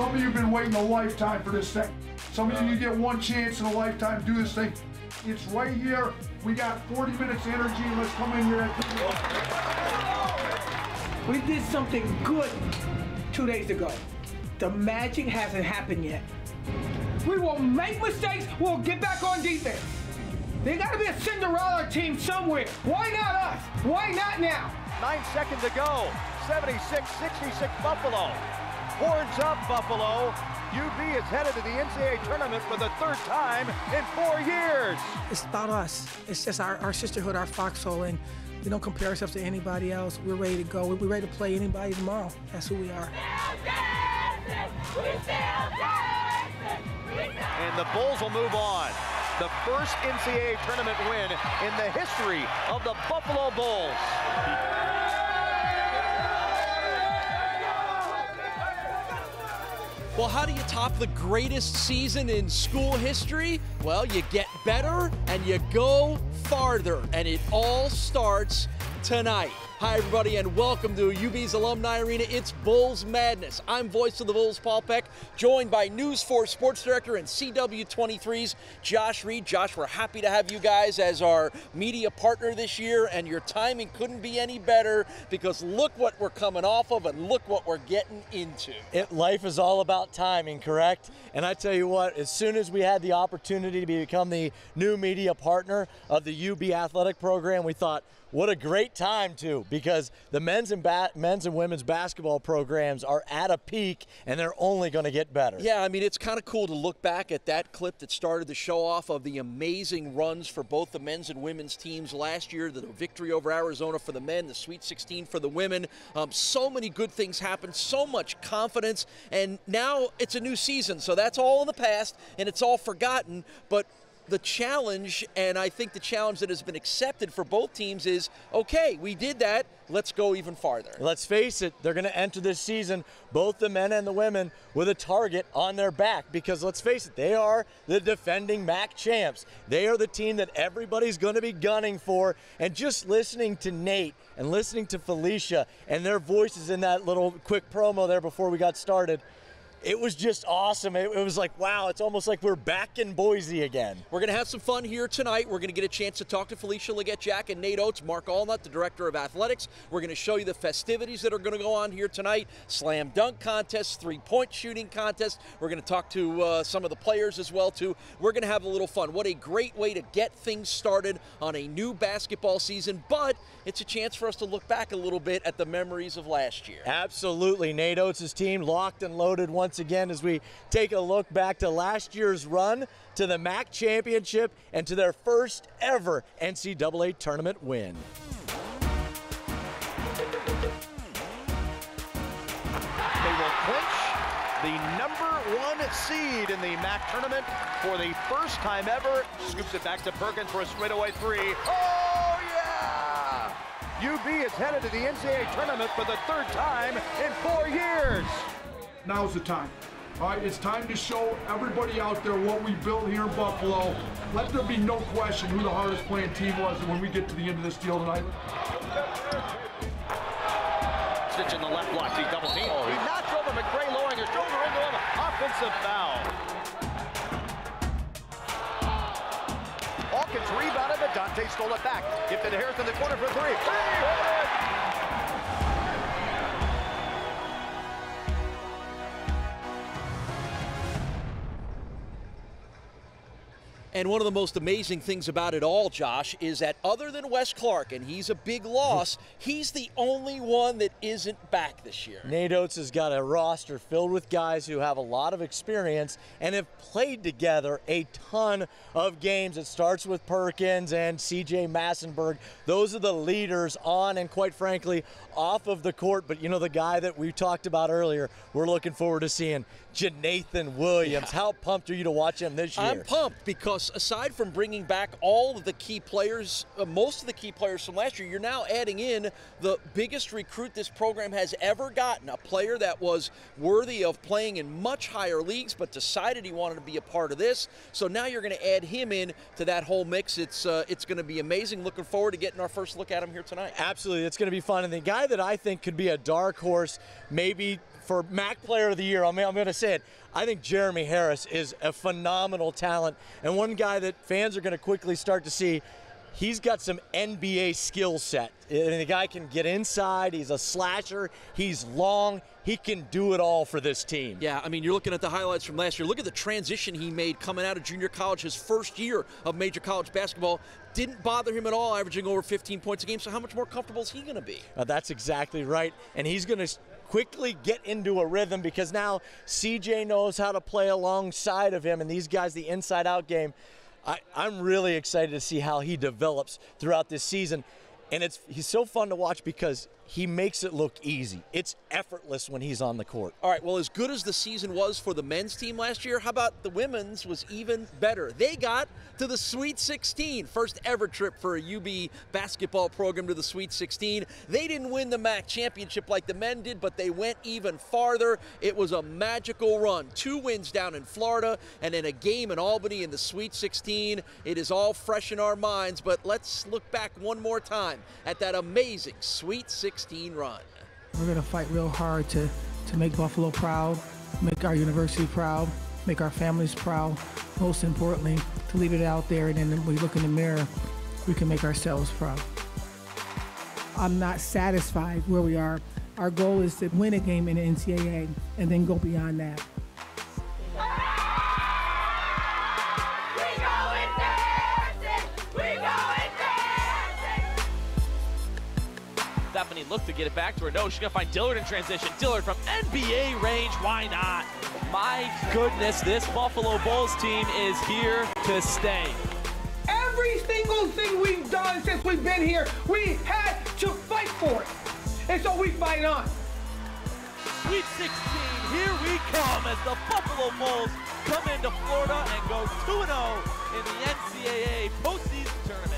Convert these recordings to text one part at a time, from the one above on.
Some of you have been waiting a lifetime for this thing. Some of you get one chance in a lifetime to do this thing. It's right here. We got 40 minutes of energy. Let's come in here. We did something good 2 days ago. The magic hasn't happened yet. We will make mistakes. We'll get back on defense. There got to be a Cinderella team somewhere. Why not us? Why not now? 9 seconds to go. 76-66 Buffalo. Horns up, Buffalo. UB is headed to the NCAA tournament for the 3rd time in 4 years. It's about us. It's just our sisterhood, our foxhole, and we don't compare ourselves to anybody else. We're ready to go. We're ready to play anybody tomorrow. That's who we are. And the Bulls will move on. The first NCAA tournament win in the history of the Buffalo Bulls. Well, how do you top the greatest season in school history? Well, you get better and you go farther, and it all starts tonight. Hi, everybody, and welcome to UB's Alumni Arena. It's Bulls Madness. I'm voice of the Bulls, Paul Peck, joined by News 4 Sports Director and CW23's Josh Reed. Josh, we're happy to have you guys as our media partner this year, and your timing couldn't be any better because look what we're coming off of and look what we're getting into. Life is all about timing, correct? And I tell you what, as soon as we had the opportunity to become the new media partner of the UB athletic program, we thought, what a great time too, because the men's and women's basketball programs are at a peak and they're only going to get better. Yeah, I mean, it's kind of cool to look back at that clip that started the show off of the amazing runs for both the men's and women's teams last year, the victory over Arizona for the men, the Sweet 16 for the women. So many good things happened, so much confidence, and now it's a new season, so that's all in the past and it's all forgotten, but the challenge, and I think the challenge that has been accepted for both teams is, okay, we did that, let's go even farther. Let's face it, they're going to enter this season, both the men and the women, with a target on their back because, let's face it, they are the defending MAC champs. They are the team that everybody's going to be gunning for, and just listening to Nate and listening to Felicia and their voices in that little quick promo there before we got started, it was just awesome. It was like, wow, it's almost like we're back in Boise again. We're going to have some fun here tonight. We're going to get a chance to talk to Felicia Leggett-Jack and Nate Oates, Mark Allnut, the director of athletics. We're going to show you the festivities that are going to go on here tonight. Slam dunk contest, three-point shooting contest. We're going to talk to some of the players as well, too. We're going to have a little fun. What a great way to get things started on a new basketball season, but it's a chance for us to look back a little bit at the memories of last year. Absolutely. Nate Oates' team locked and loaded once again as we take a look back to last year's run to the MAC championship and to their first ever NCAA tournament win. They will clinch the #1 seed in the MAC tournament for the first time ever. Scoops it back to Perkins for a straightaway three. Oh, yeah! UB is headed to the NCAA tournament for the 3rd time in 4 years. Now's the time. All right, it's time to show everybody out there what we built here in Buffalo. Let there be no question who the hardest playing team was when we get to the end of this deal tonight. Stitch in the left block, he double team. He knocks over McRae, lowering his shoulder into him. Offensive foul. Hawkins rebounded, but Dante stole it back. Gifted to Harris in the corner for three. And one of the most amazing things about it all, Josh, is that other than Wes Clark, and he's a big loss, he's the only one that isn't back this year. Nate Oates has got a roster filled with guys who have a lot of experience and have played together a ton of games. It starts with Perkins and CJ Massenberg. Those are the leaders on and, quite frankly, off of the court. But, you know, the guy that we talked about earlier, we're looking forward to seeing, Janathan Williams. Yeah. How pumped are you to watch him this year? I'm pumped because aside from bringing back all of the key players, most of the key players from last year, you're now adding in the biggest recruit this program has ever gotten, a player that was worthy of playing in much higher leagues but decided he wanted to be a part of this. So now you're going to add him in to that whole mix. It's going to be amazing. Looking forward to getting our first look at him here tonight. Absolutely. It's going to be fun. And the guy that I think could be a dark horse, maybe for MAC Player of the Year, I'm going to say it, I think Jeremy Harris is a phenomenal talent, and one guy that fans are going to quickly start to see. He's got some NBA skill set. And the guy can get inside. He's a slasher. He's long. He can do it all for this team. Yeah, I mean, you're looking at the highlights from last year. Look at the transition he made coming out of junior college, his first year of major college basketball. Didn't bother him at all, averaging over 15 points a game. So how much more comfortable is he going to be? That's exactly right. And he's going to quickly get into a rhythm because now CJ knows how to play alongside of him. And these guys, the inside-out game, I'm really excited to see how he develops throughout this season. And he's so fun to watch because he makes it look easy. It's effortless when he's on the court. All right, well, as good as the season was for the men's team last year, how about the women's was even better? They got to the Sweet 16, first ever trip for a UB basketball program to the Sweet 16. They didn't win the MAC championship like the men did, but they went even farther. It was a magical run. 2 wins down in Florida and then a game in Albany in the Sweet 16. It is all fresh in our minds, but let's look back one more time at that amazing Sweet 16 run. We're going to fight real hard to make Buffalo proud, make our university proud, make our families proud, most importantly, to leave it out there, and then when we look in the mirror, we can make ourselves proud. I'm not satisfied where we are. Our goal is to win a game in the NCAA and then go beyond that. Stephanie looked to get it back to her. No, she's going to find Dillard in transition. Dillard from NBA range. Why not? My goodness, this Buffalo Bulls team is here to stay. Every single thing we've done since we've been here, we had to fight for it. And so we fight on. Sweet 16, here we come as the Buffalo Bulls come into Florida and go 2-0 in the NCAA postseason tournament.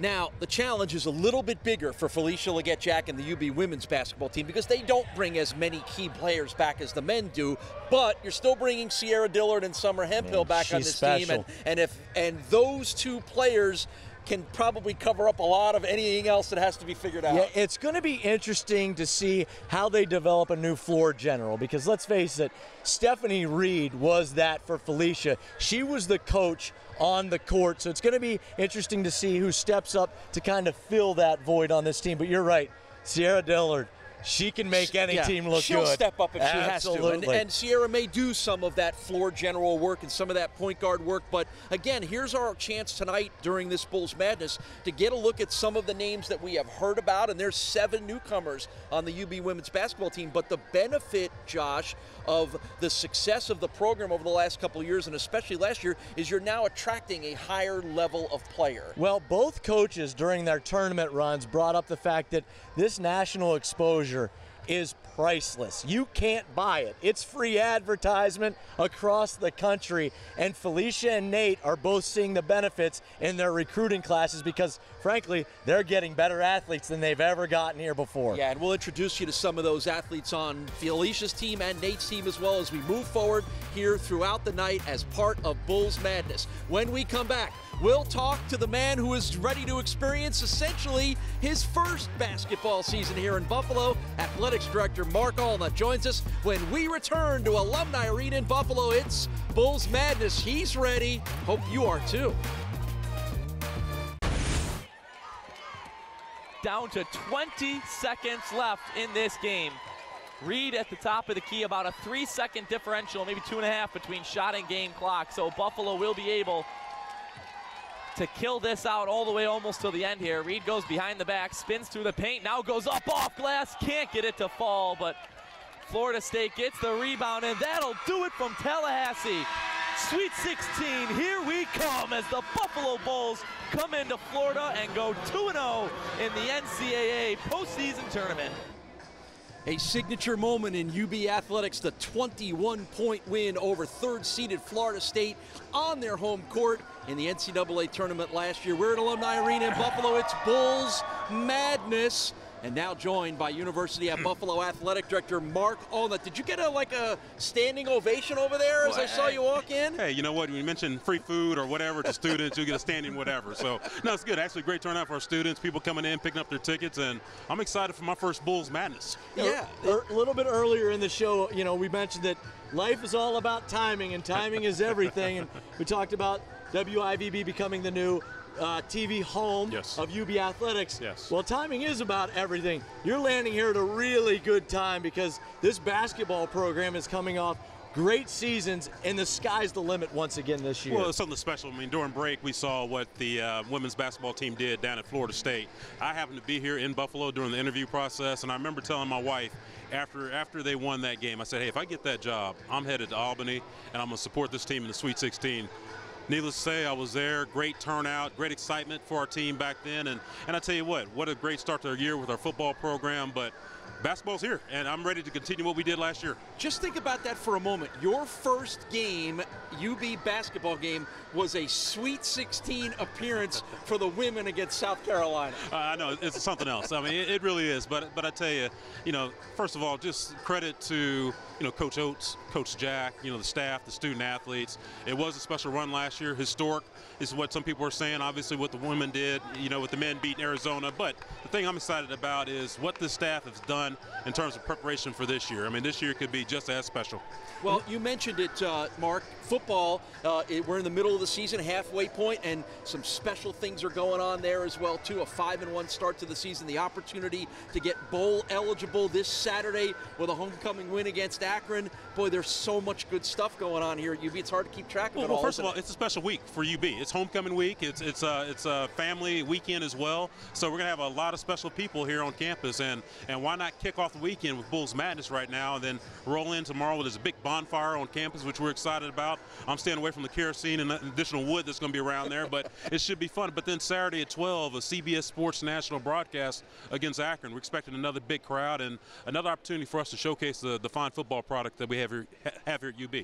Now, the challenge is a little bit bigger for Felicia Legette-Jack and the UB women's basketball team because they don't bring as many key players back as the men do, but you're still bringing Sierra Dillard and Summer Hemphill back on this team, and those 2 players can probably cover up a lot of anything else that has to be figured out. Yeah, it's going to be interesting to see how they develop a new floor general because let's face it, Stephanie Reed was that for Felicia. She was the coach on the court, so it's going to be interesting to see who steps up to kind of fill that void on this team. But you're right, Sierra Dillard, she can make any team look She'll good. She'll step up if she has Absolutely. to. And Sierra may do some of that floor general work and some of that point guard work. But again, here's our chance tonight during this Bulls Madness to get a look at some of the names that we have heard about. And there's 7 newcomers on the UB women's basketball team. But the benefit, Josh, of the success of the program over the last couple of years, and especially last year, is you're now attracting a higher level of player. Well, both coaches during their tournament runs brought up the fact that this national exposure is priceless. You can't buy it. It's free advertisement across the country. And Felicia and Nate are both seeing the benefits in their recruiting classes because, frankly, they're getting better athletes than they've ever gotten here before. Yeah, and we'll introduce you to some of those athletes on Felicia's team and Nate's team as well as we move forward here throughout the night as part of Bulls Madness. When we come back, we'll talk to the man who is ready to experience essentially his first basketball season here in Buffalo. Athletics Director Mark Allnutt joins us when we return to Alumni Arena in Buffalo. It's Bulls Madness. He's ready. Hope you are too. Down to 20 seconds left in this game. Reed at the top of the key, about a 3-second differential, maybe 2.5 between shot and game clock. So Buffalo will be able to kill this out all the way almost to the end here. Reed goes behind the back, spins through the paint, now goes up off glass, can't get it to fall, but Florida State gets the rebound, and that'll do it from Tallahassee. Sweet 16, here we come as the Buffalo Bulls come into Florida and go 2-0 in the NCAA postseason tournament. A signature moment in UB Athletics, the 21-point win over third-seeded Florida State on their home court in the NCAA tournament last year. We're at Alumni Arena in Buffalo. It's Bulls Madness. and now joined by University at Buffalo Athletic Director Mark Allnut. Did you get a standing ovation over there as I saw you walk in? Hey, you know what? When you mention free food or whatever to students, you get a standing whatever. So, no, it's good. Actually, great turnout for our students, people coming in, picking up their tickets, and I'm excited for my first Bulls Madness. Yeah. A little bit earlier in the show, we mentioned that life is all about timing, and timing is everything. And we talked about WIVB becoming the new TV home of UB Athletics. Yes. Well, timing is about everything. You're landing here at a really good time because this basketball program is coming off great seasons, and the sky's the limit once again this year. Well, it's something special. I mean, during break, we saw what the women's basketball team did down at Florida State. I happened to be here in Buffalo during the interview process, and I remember telling my wife after they won that game, I said, hey, if I get that job, I'm headed to Albany, and I'm going to support this team in the Sweet 16. Needless to say, I was there. Great turnout, great excitement for our team back then. And I tell you what a great start to our year with our football program. But basketball's here, and I'm ready to continue what we did last year. Just think about that for a moment. Your first game, UB basketball game, was a Sweet 16 appearance for the women against South Carolina. I know, it's something else. I mean, it really is. But I tell you, first of all, just credit to, Coach Oates, Coach Jack, the staff, the student athletes. It was a special run last year, historic is what some people are saying. Obviously, what the women did, with the men beating Arizona. But the thing I'm excited about is what the staff has done in terms of preparation for this year. I mean, this year could be just as special. Well, you mentioned it, Mark. Football, we're in the middle of the season, halfway point, and some special things are going on there as well, too. A 5-1 start to the season, the opportunity to get bowl eligible this Saturday with a homecoming win against Akron. Boy, there's so much good stuff going on here at UB. It's hard to keep track of it all. Well, first of all, it's a special week for UB. It's homecoming week. It's a family weekend as well. So we're going to have a lot of special people here on campus, and why not kick off the weekend with Bulls Madness right now, and then roll in tomorrow with this big bonfire on campus, which we're excited about. I'm staying away from the kerosene and additional wood that's going to be around there, but it should be fun. But then Saturday at 12, a CBS Sports national broadcast against Akron. We're expecting another big crowd and another opportunity for us to showcase the fine football product that we have here at UB.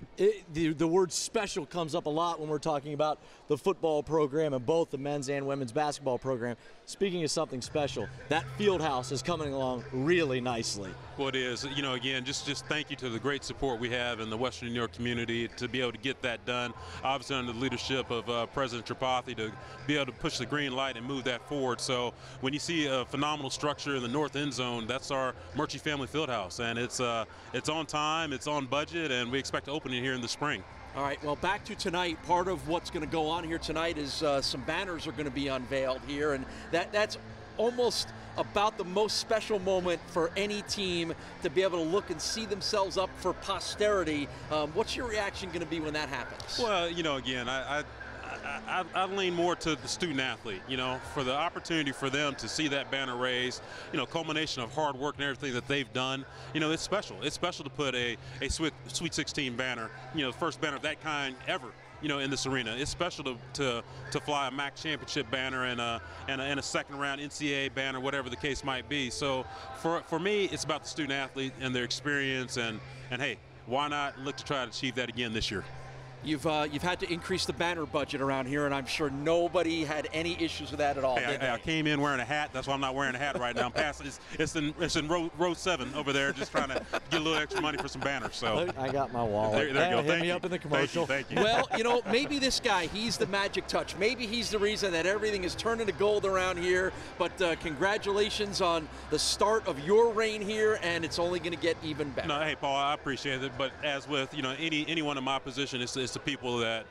The word special comes up a lot when we're talking about the football program and both the men's and women's basketball program. Speaking of something special, that field house is coming along really nicely. Well, it is. Again, just thank you to the great support we have in the Western New York community to be able to get that done. Obviously, under the leadership of President Tripathi, to be able to push the green light and move that forward. So when you see a phenomenal structure in the north end zone, that's our Murchie Family Fieldhouse, and it's on time, it's on budget, and we expect to open it here in the spring. All right, well, back to tonight. Part of what's going to go on here tonight is some banners are going to be unveiled here, and that's almost about the most special moment for any team to be able to look and see themselves up for posterity. What's your reaction going to be when that happens? Well, again, I lean more to the student athlete, for the opportunity for them to see that banner raised, culmination of hard work and everything that they've done. It's special. It's special to put a Sweet 16 banner, the first banner of that kind ever, in this arena. It's special to fly a MAC championship banner and a second round NCAA banner, whatever the case might be. So for me, it's about the student athlete and their experience, and hey, why not look to try to achieve that again this year? You've had to increase the banner budget around here, and I'm sure nobody had any issues with that at all. Hey, I came in wearing a hat. That's why I'm not wearing a hat right now. I'm passing. It's in row 7 over there, just trying to get a little extra money for some banners. So I got my wallet. There you go. Hit me up in the commercial. Thank you. Well, maybe this guy, he's the magic touch. Maybe he's the reason that everything is turning to gold around here. But congratulations on the start of your reign here, and it's only going to get even better. No, hey, Paul, I appreciate it. But as with anyone in my position, it's the people that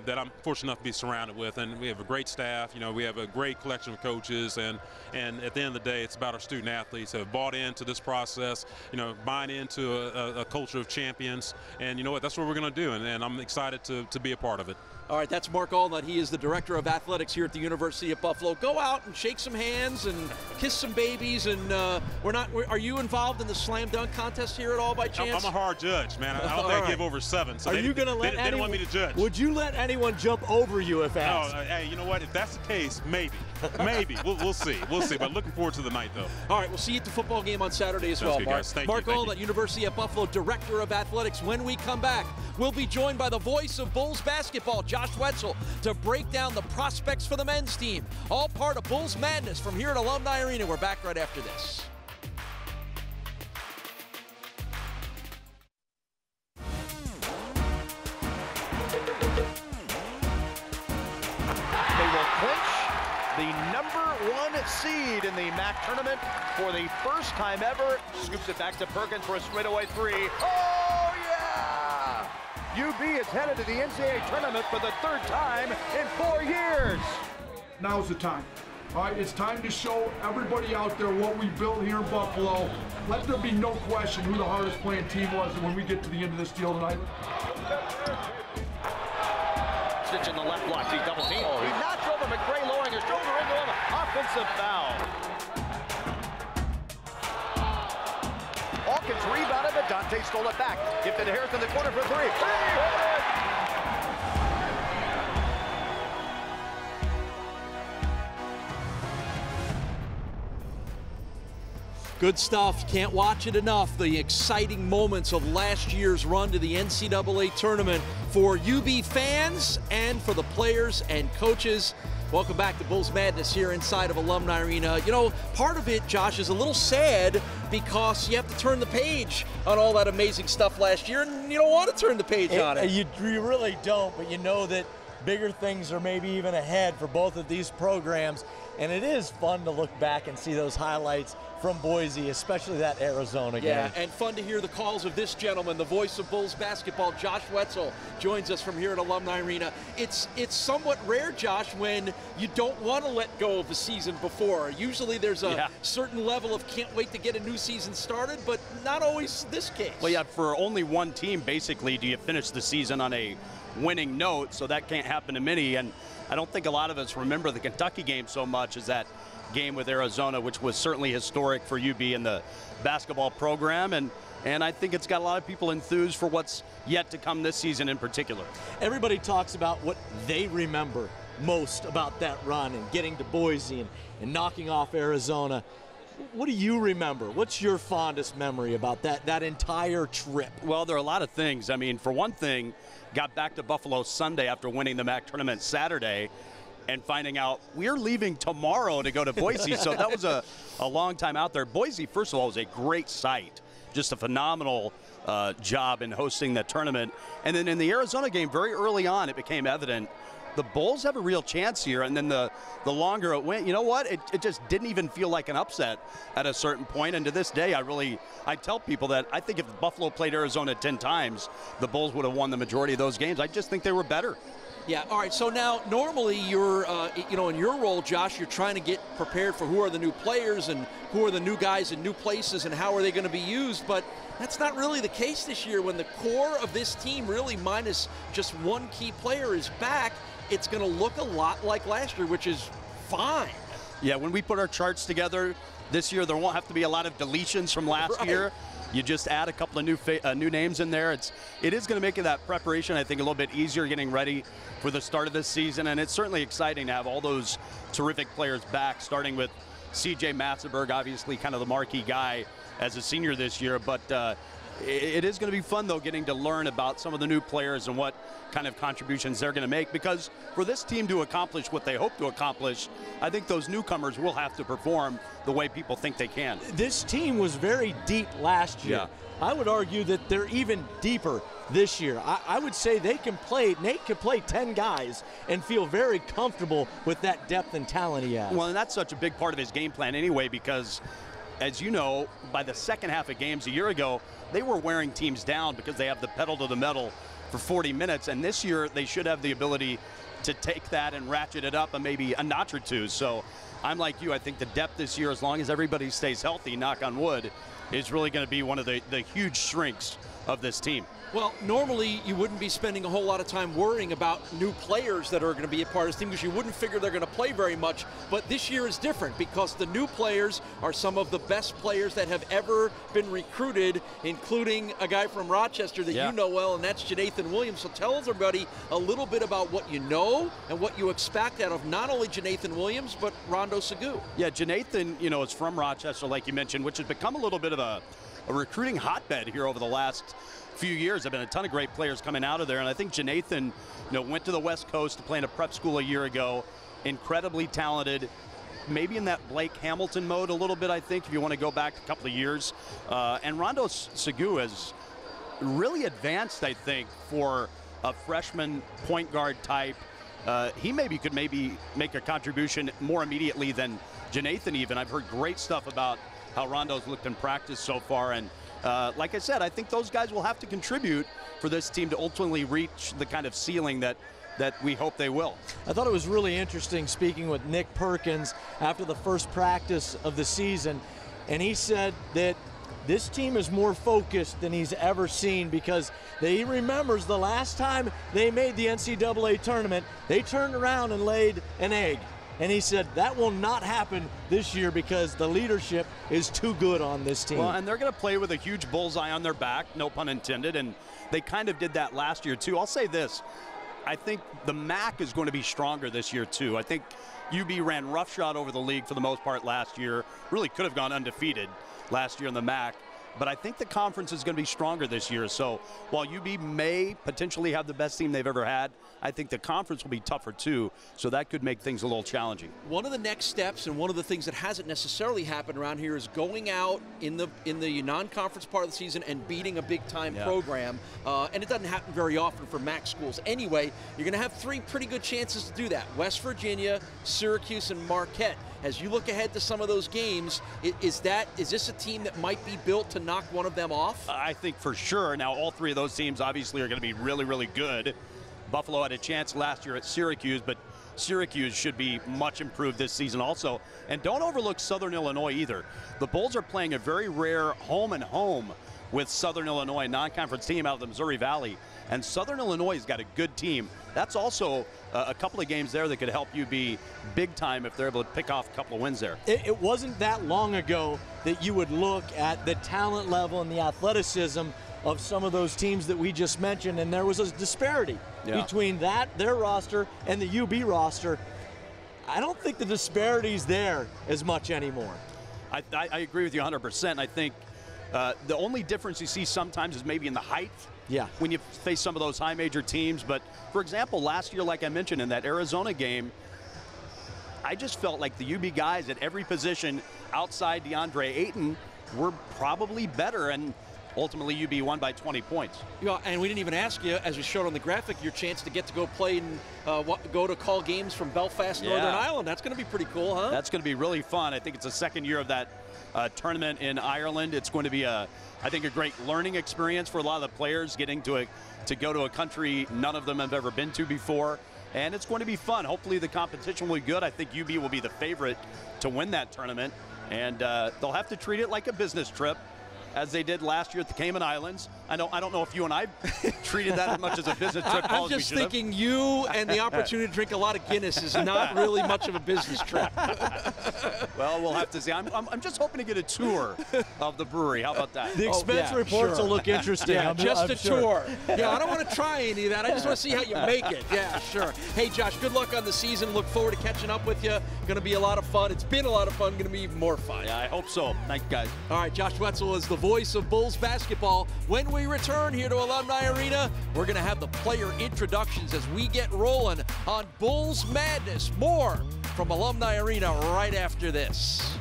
that I'm fortunate enough to be surrounded with, and we have a great staff. We have a great collection of coaches, and at the end of the day, it's about our student athletes who have bought into this process. Buying into a culture of champions, and you know what? That's what we're going to do, and I'm excited to be a part of it. All right, that's Mark Allnut. He is the Director of Athletics here at the University of Buffalo. Go out and shake some hands and kiss some babies. And are you involved in the slam dunk contest here at all by chance? I'm a hard judge, man. I don't think I give over 7. So are you going to let anyone? They don't want me to judge. Would you let anyone jump over you if asked? Hey, you know what? If that's the case, maybe. We'll see. But looking forward to the night, though. All right, we'll see you at the football game on Saturday as well, good, Mark. guys. Thank Mark you. Allnut, University of Buffalo, Director of Athletics. When we come back, we'll be joined by the voice of Bulls basketball, Josh Wetzel, to break down the prospects for the men's team. All part of Bulls Madness from here at Alumni Arena. We're back right after this. They will clinch the #1 seed in the MAC tournament for the first time ever. Scoops it back to Perkins for a straightaway three. Oh, yeah! UB is headed to the NCAA tournament for the 3rd time in 4 years. Now's the time. All right, it's time to show everybody out there what we built here in Buffalo. Let there be no question who the hardest playing team was when we get to the end of this deal tonight. Stitch in the left block, he double team. He knocks over McRae, lowering his shoulder into him. Offensive foul. Hawkins rebounded, but Dante stole it back. Gifted to Harris in the corner for 3. Good stuff. Can't watch it enough. The exciting moments of last year's run to the NCAA tournament for UB fans and for the players and coaches. Welcome back to Bulls Madness here inside of Alumni Arena. You know, part of it, Josh, is a little sad because you have to turn the page on all that amazing stuff last year, and you don't want to turn the page on it. You really don't, but you know that bigger things are maybe even ahead for both of these programs, and it is fun to look back and see those highlights from Boise, especially that Arizona game. Yeah, and fun to hear the calls of this gentleman, the voice of Bulls basketball, Josh Wetzel, joins us from here at Alumni Arena. It's somewhat rare, Josh, when you don't want to let go of the season before. Usually there's a certain level of can't wait to get a new season started, but not always this case. Well, yeah, for only one team, basically, do you finish the season on a winning note, so that can't happen to many. And I don't think a lot of us remember the Kentucky game so much as that game with Arizona, which was certainly historic for UB in the basketball program, and I think it's got a lot of people enthused for what's yet to come this season in particular. Everybody talks about what they remember most about that run and getting to Boise and knocking off Arizona. What do you remember? What's your fondest memory about that entire trip? Well, there are a lot of things. I mean, for one thing, got back to Buffalo Sunday after winning the MAC tournament Saturday and finding out we're leaving tomorrow to go to Boise. So that was a long time out there. Boise, first of all, was a great site. Just a phenomenal job in hosting the tournament. And then in the Arizona game, very early on, it became evident the Bulls have a real chance here. And then the longer it went, you know what? It just didn't even feel like an upset at a certain point. And to this day, I tell people that I think if Buffalo played Arizona 10 times, the Bulls would have won the majority of those games. I just think they were better. Yeah, all right, so now normally you're, in your role, Josh, you're trying to get prepared for who are the new players and who are the new guys in new places and how are they going to be used, but that's not really the case this year. When the core of this team, really minus just one key player, is back, it's going to look a lot like last year, which is fine. Yeah, when we put our charts together this year, there won't have to be a lot of deletions from last year. You just add a couple of new names in there. It is going to make that preparation, I think, a little bit easier getting ready for the start of this season. And it's certainly exciting to have all those terrific players back, starting with C.J. Matzenberg, obviously kind of the marquee guy as a senior this year. But it is going to be fun, though, getting to learn about some of the new players and what kind of contributions they're going to make. Because for this team to accomplish what they hope to accomplish, I think those newcomers will have to perform the way people think they can. This team was very deep last year. Yeah. I would argue that they're even deeper this year. I would say Nate can play 10 guys and feel very comfortable with that depth and talent he has. Well, and that's such a big part of his game plan anyway, because as you know, by the second half of games a year ago, they were wearing teams down because they have the pedal to the metal for 40 minutes. And this year, they should have the ability to take that and ratchet it up and maybe a notch or two. So I'm like you. I think the depth this year, as long as everybody stays healthy, knock on wood, is really going to be one of the huge strengths of this team. Well, normally you wouldn't be spending a whole lot of time worrying about new players that are going to be a part of this team because you wouldn't figure they're going to play very much. But this year is different because the new players are some of the best players that have ever been recruited, including a guy from Rochester that you know well, and that's Janathan Williams. So tell everybody a little bit about what you know and what you expect out of not only Janathan Williams, but Rondo Segu. Yeah, Janathan, is from Rochester, like you mentioned, which has become a little bit of a a recruiting hotbed here over the last few years. There have been a ton of great players coming out of there, and I think Janathan, went to the West Coast to play in a prep school a year ago. Incredibly talented, maybe in that Blake Hamilton mode a little bit, I think, if you want to go back a couple of years. And Rondo Segu has really advanced, I think, for a freshman point guard type. He could make a contribution more immediately than Janathan even. I've heard great stuff about how Rondo's looked in practice so far, and like I said, I think those guys will have to contribute for this team to ultimately reach the kind of ceiling that we hope they will. I thought it was really interesting speaking with Nick Perkins after the first practice of the season, and he said that this team is more focused than he's ever seen because he remembers the last time they made the NCAA tournament, they turned around and laid an egg. And he said that will not happen this year because the leadership is too good on this team. Well, and they're going to play with a huge bullseye on their back, no pun intended, and they kind of did that last year too. I'll say this, I think the MAC is going to be stronger this year too. I think UB ran roughshod over the league for the most part last year, really could have gone undefeated last year in the MAC. But I think the conference is going to be stronger this year. So while UB may potentially have the best team they've ever had, I think the conference will be tougher too. So that could make things a little challenging. One of the next steps and one of the things that hasn't necessarily happened around here is going out in the non-conference part of the season and beating a big-time program. And it doesn't happen very often for MAC schools. Anyway, you're going to have 3 pretty good chances to do that. West Virginia, Syracuse, and Marquette. As you look ahead to some of those games, is this a team that might be built to knock one of them off? I think for sure. Now, all 3 of those teams obviously are going to be really, really good. Buffalo had a chance last year at Syracuse, but Syracuse should be much improved this season also. And don't overlook Southern Illinois either. The Bulls are playing a very rare home-and-home with Southern Illinois, non-conference team out of the Missouri Valley. And Southern Illinois has got a good team. That's also a couple of games there that could help you be big time if they're able to pick off a couple of wins there. It wasn't that long ago that you would look at the talent level and the athleticism of some of those teams that we just mentioned, and there was a disparity between their roster and the UB roster. I don't think the disparity's there as much anymore. I agree with you 100%. I think the only difference you see sometimes is maybe in the height. Yeah. When you face some of those high major teams. But for example, last year, like I mentioned in that Arizona game, I just felt like the UB guys at every position outside DeAndre Ayton were probably better, and ultimately UB won by 20 points. Yeah, and we didn't even ask you, as we showed on the graphic, your chance to get to go play and go to call games from Belfast, Northern Ireland. That's going to be pretty cool, huh? That's going to be really fun. I think it's the second year of that tournament in Ireland. It's going to be I think a great learning experience for a lot of the players, getting to go to a country none of them have ever been to before. And it's going to be fun. Hopefully the competition will be good. I think UB will be the favorite to win that tournament. And they'll have to treat it like a business trip, as they did last year at the Cayman Islands. I don't know if you and I treated that as much as a business trip. I'm just thinking you and the opportunity to drink a lot of Guinness is not really much of a business trip. Well, we'll have to see. I'm just hoping to get a tour of the brewery. How about that? The expense reports will look interesting. Yeah, just a tour. Sure. Yeah, I don't want to try any of that. I just want to see how you make it. Yeah, sure. Hey, Josh, good luck on the season. Look forward to catching up with you. Going to be a lot of fun. It's been a lot of fun. Going to be even more fun. Yeah, I hope so. Thank you, guys. All right, Josh Wetzel is the voice of Bulls basketball. When we return here to Alumni Arena, we're going to have the player introductions as we get rolling on Bulls Madness. More from Alumni Arena right after this.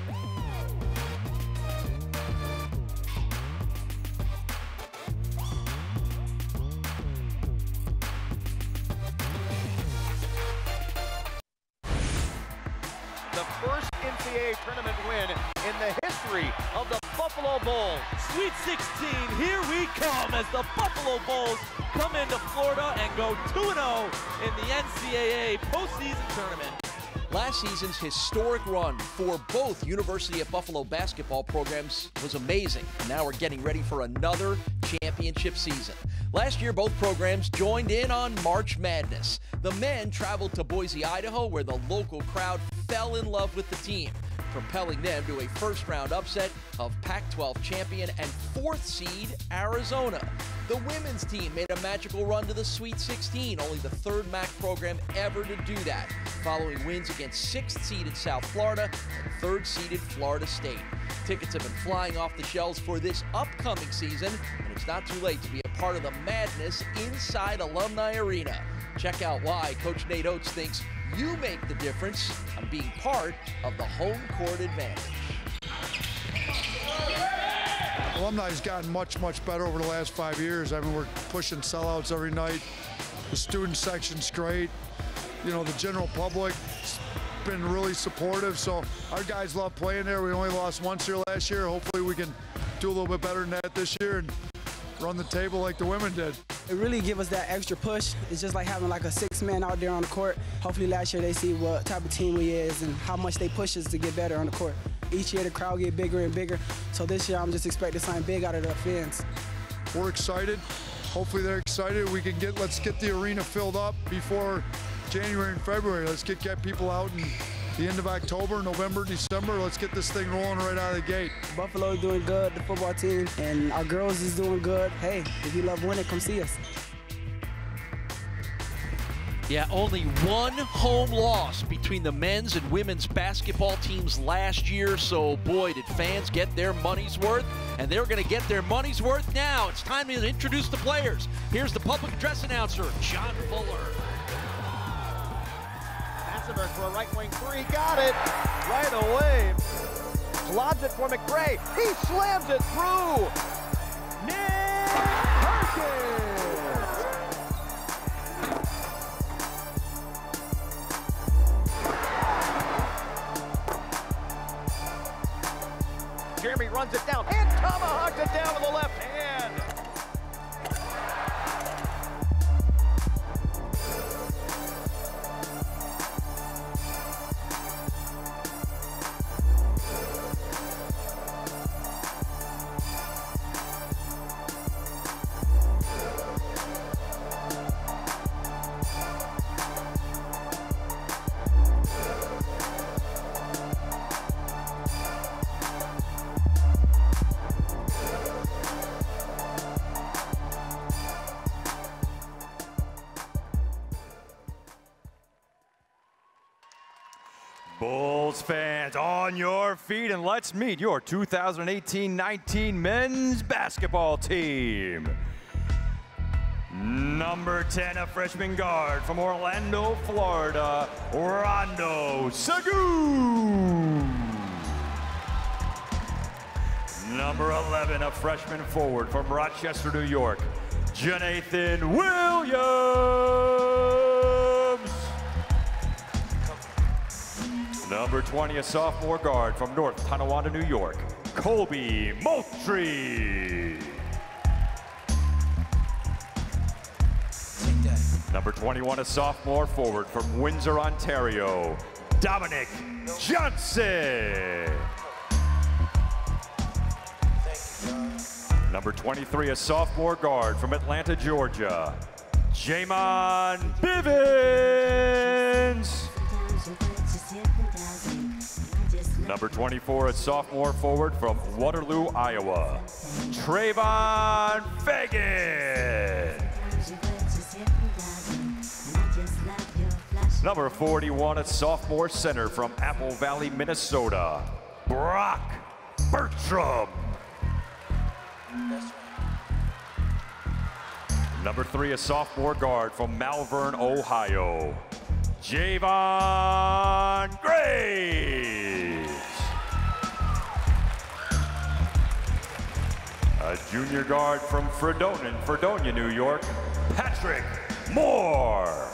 The first NCAA tournament win in the history of the Buffalo Bulls. Sweet 16, here we come as the Buffalo Bulls come into Florida and go 2-0 in the NCAA postseason tournament. Last season's historic run for both University of Buffalo basketball programs was amazing. And now we're getting ready for another championship season. Last year, both programs joined in on March Madness. The men traveled to Boise, Idaho, where the local crowd fell in love with the team, propelling them to a first-round upset of Pac-12 champion and 4th seed Arizona. The women's team made a magical run to the Sweet 16, only the 3rd MAC program ever to do that, following wins against 6th-seeded South Florida and 3rd-seeded Florida State. Tickets have been flying off the shelves for this upcoming season, and it's not too late to be a part of the madness inside Alumni Arena. Check out why Coach Nate Oates thinks you make the difference on being part of the home court advantage. Alumni has gotten much, much better over the last 5 years. I mean, we're pushing sellouts every night. The student section's great. You know, the general public's been really supportive, so our guys love playing there. We only lost once here last year. Hopefully we can do a little bit better than that this year and run the table like the women did. It really gives us that extra push. It's just like having like a 6-man out there on the court. Hopefully last year they see what type of team we is and how much they push us to get better on the court. Each year the crowd get bigger and bigger. So this year I'm just expecting something big out of the fans. We're excited. Hopefully they're excited. Let's get the arena filled up before January and February. Let's get people out in the end of October, November, December. Let's get this thing rolling right out of the gate. Buffalo is doing good, the football team, and our girls is doing good. Hey, if you love winning, come see us. Yeah, only one home loss between the men's and women's basketball teams last year, so boy, did fans get their money's worth, and they're going to get their money's worth now. It's time to introduce the players. Here's the public address announcer, John Fuller. Massiver for a right wing 3, got it right away. Lobs it for McRae, he slams it through. Nick Perkins! Jeremy runs it down and tomahawks it down with the left hand. Bulls fans, on your feet, and let's meet your 2018-19 men's basketball team. Number 10, a freshman guard from Orlando, Florida, Rondo Segou. Number 11, a freshman forward from Rochester, New York, Jonathan Williams. Number 20, a sophomore guard from North Tonawanda, New York, Colby Moultrie. Number 21, a sophomore forward from Windsor, Ontario, Dominic Johnson. Number 23, a sophomore guard from Atlanta, Georgia, Jamon Bivens. Number 24, a sophomore forward from Waterloo, Iowa, Trayvon Fagan. Number 41, a sophomore center from Apple Valley, Minnesota, Brock Bertram. Number 3, a sophomore guard from Malvern, Ohio, Javon Graves. A junior guard from Fredonia, New York, Patrick Moore.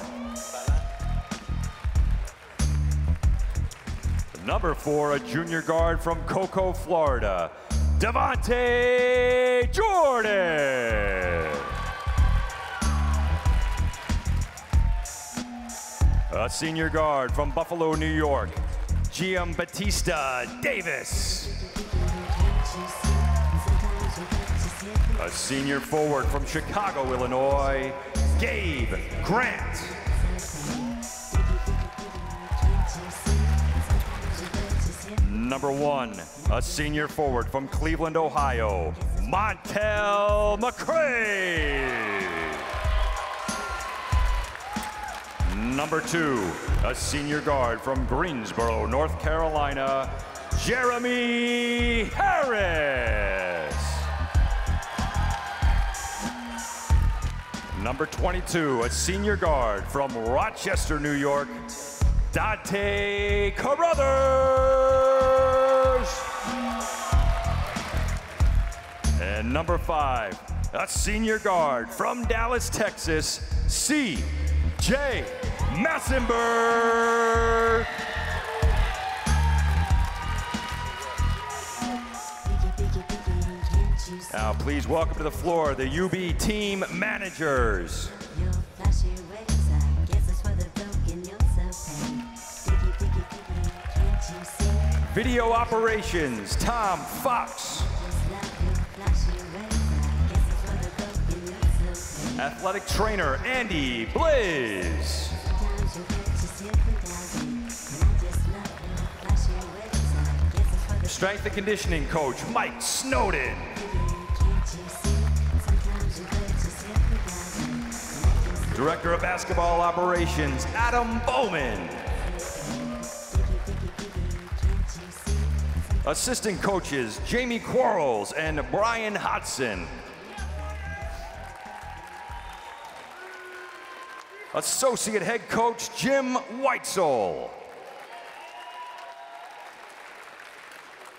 Number 4, a junior guard from Cocoa, Florida, Devontae Jordan. A senior guard from Buffalo, New York, Giambattista Davis. A senior forward from Chicago, Illinois, Gabe Grant. Number 1, a senior forward from Cleveland, Ohio, Montel McCray. Number 2, a senior guard from Greensboro, North Carolina, Jeremy Harris. Number 22, a senior guard from Rochester, New York, Dante Carruthers. And number 5, a senior guard from Dallas, Texas, C.J. Massenberg. Now, please welcome to the floor the UB team managers. Video operations, Tom Fox. Athletic trainer, Andy Blaze. Strength and conditioning coach, Mike Snowden. Director of basketball operations, Adam Bowman. Assistant coaches, Jamie Quarles and Brian Hodson. Associate head coach, Jim Whitesole.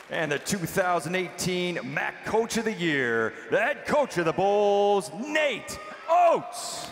And the 2018 MAC Coach of the Year, the head coach of the Bulls, Nate Oates.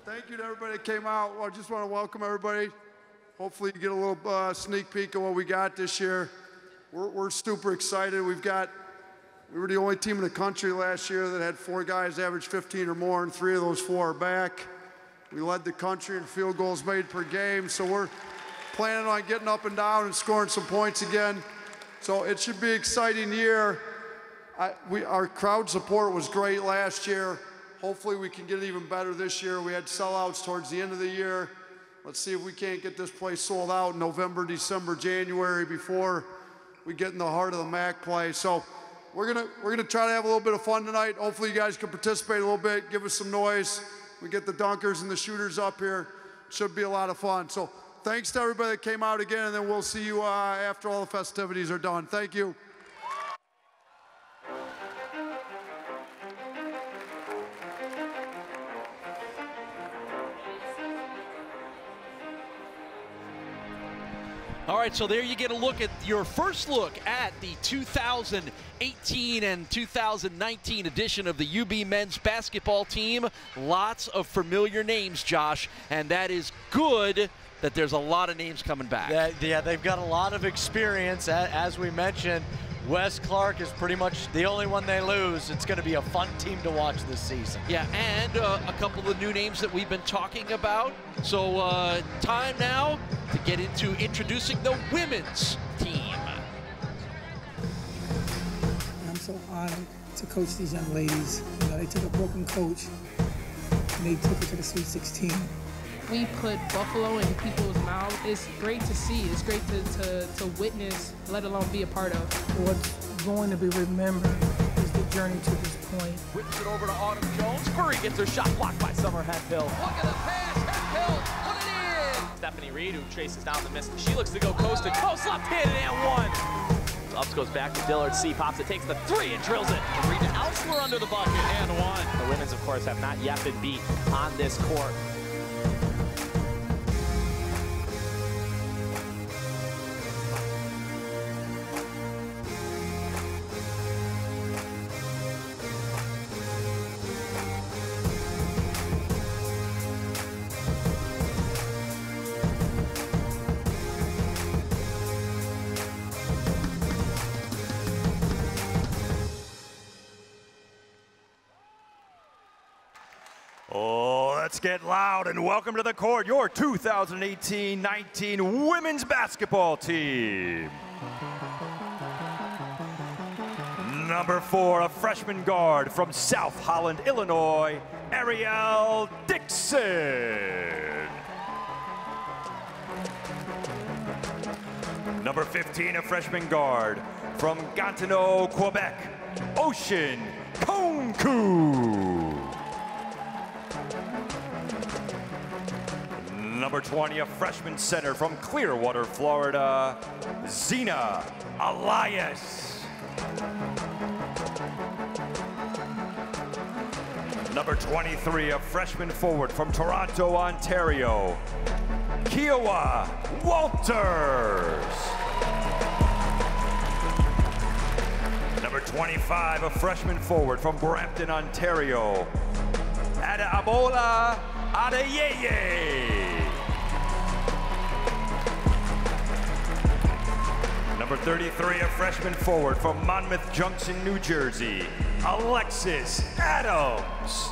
Thank you to everybody that came out. I just want to welcome everybody. Hopefully you get a little sneak peek of what we got this year. We're super excited. We were the only team in the country last year that had 4 guys average 15 or more, and 3 of those 4 are back. We led the country in field goals made per game, so we're planning on getting up and down and scoring some points again. So it should be an exciting year. Our crowd support was great last year. Hopefully we can get it even better this year. We had sellouts towards the end of the year. Let's see if we can't get this place sold out in November, December, January before we get in the heart of the MAC play. So we're gonna try to have a little bit of fun tonight. Hopefully you guys can participate a little bit, give us some noise. We get the dunkers and the shooters up here. Should be a lot of fun. So thanks to everybody that came out again, and then we'll see you after all the festivities are done. Thank you. All right, so there you get a look at your first look at the 2018 and 2019 edition of the UB men's basketball team. Lots of familiar names, Josh, and that is good that there's a lot of names coming back. Yeah, they've got a lot of experience. As we mentioned, Wes Clark is pretty much the only one they lose. It's going to be a fun team to watch this season. Yeah, and a couple of new names that we've been talking about. So time now to get into introducing the women's team. I'm so honored to coach these young ladies. You know, they took a broken coach and they took it to the Sweet 16. We put Buffalo in people's mouths. It's great to see. It's great to witness, let alone be a part of. What's going to be remembered is the journey to this point. Whips it over to Autumn Jones. Curry gets her shot blocked by Summer Hemphill. Look at the pass. Hemphill put it in. Stephanie Reed, who chases down the miss. She looks to go coast to coast. Left hand and 1. Ups goes back to Dillard. C pops it, takes the 3 and drills it. Reed to Elsler under the bucket and 1. The women's, of course, have not yet been beat on this court. get loud and welcome to the court your 2018-19 women's basketball team. Number 4, a freshman guard from South Holland, Illinois, Ariel Dixon. Number 15, a freshman guard from Gatineau, Quebec, Ocean Konku. Number 20, a freshman center from Clearwater, Florida, Zena Elias. Number 23, a freshman forward from Toronto, Ontario, Kiowa Walters. Number 25, a freshman forward from Brampton, Ontario, Adebola Adeyeye. Number 33, a freshman forward from Monmouth Junction, New Jersey, Alexis Adams.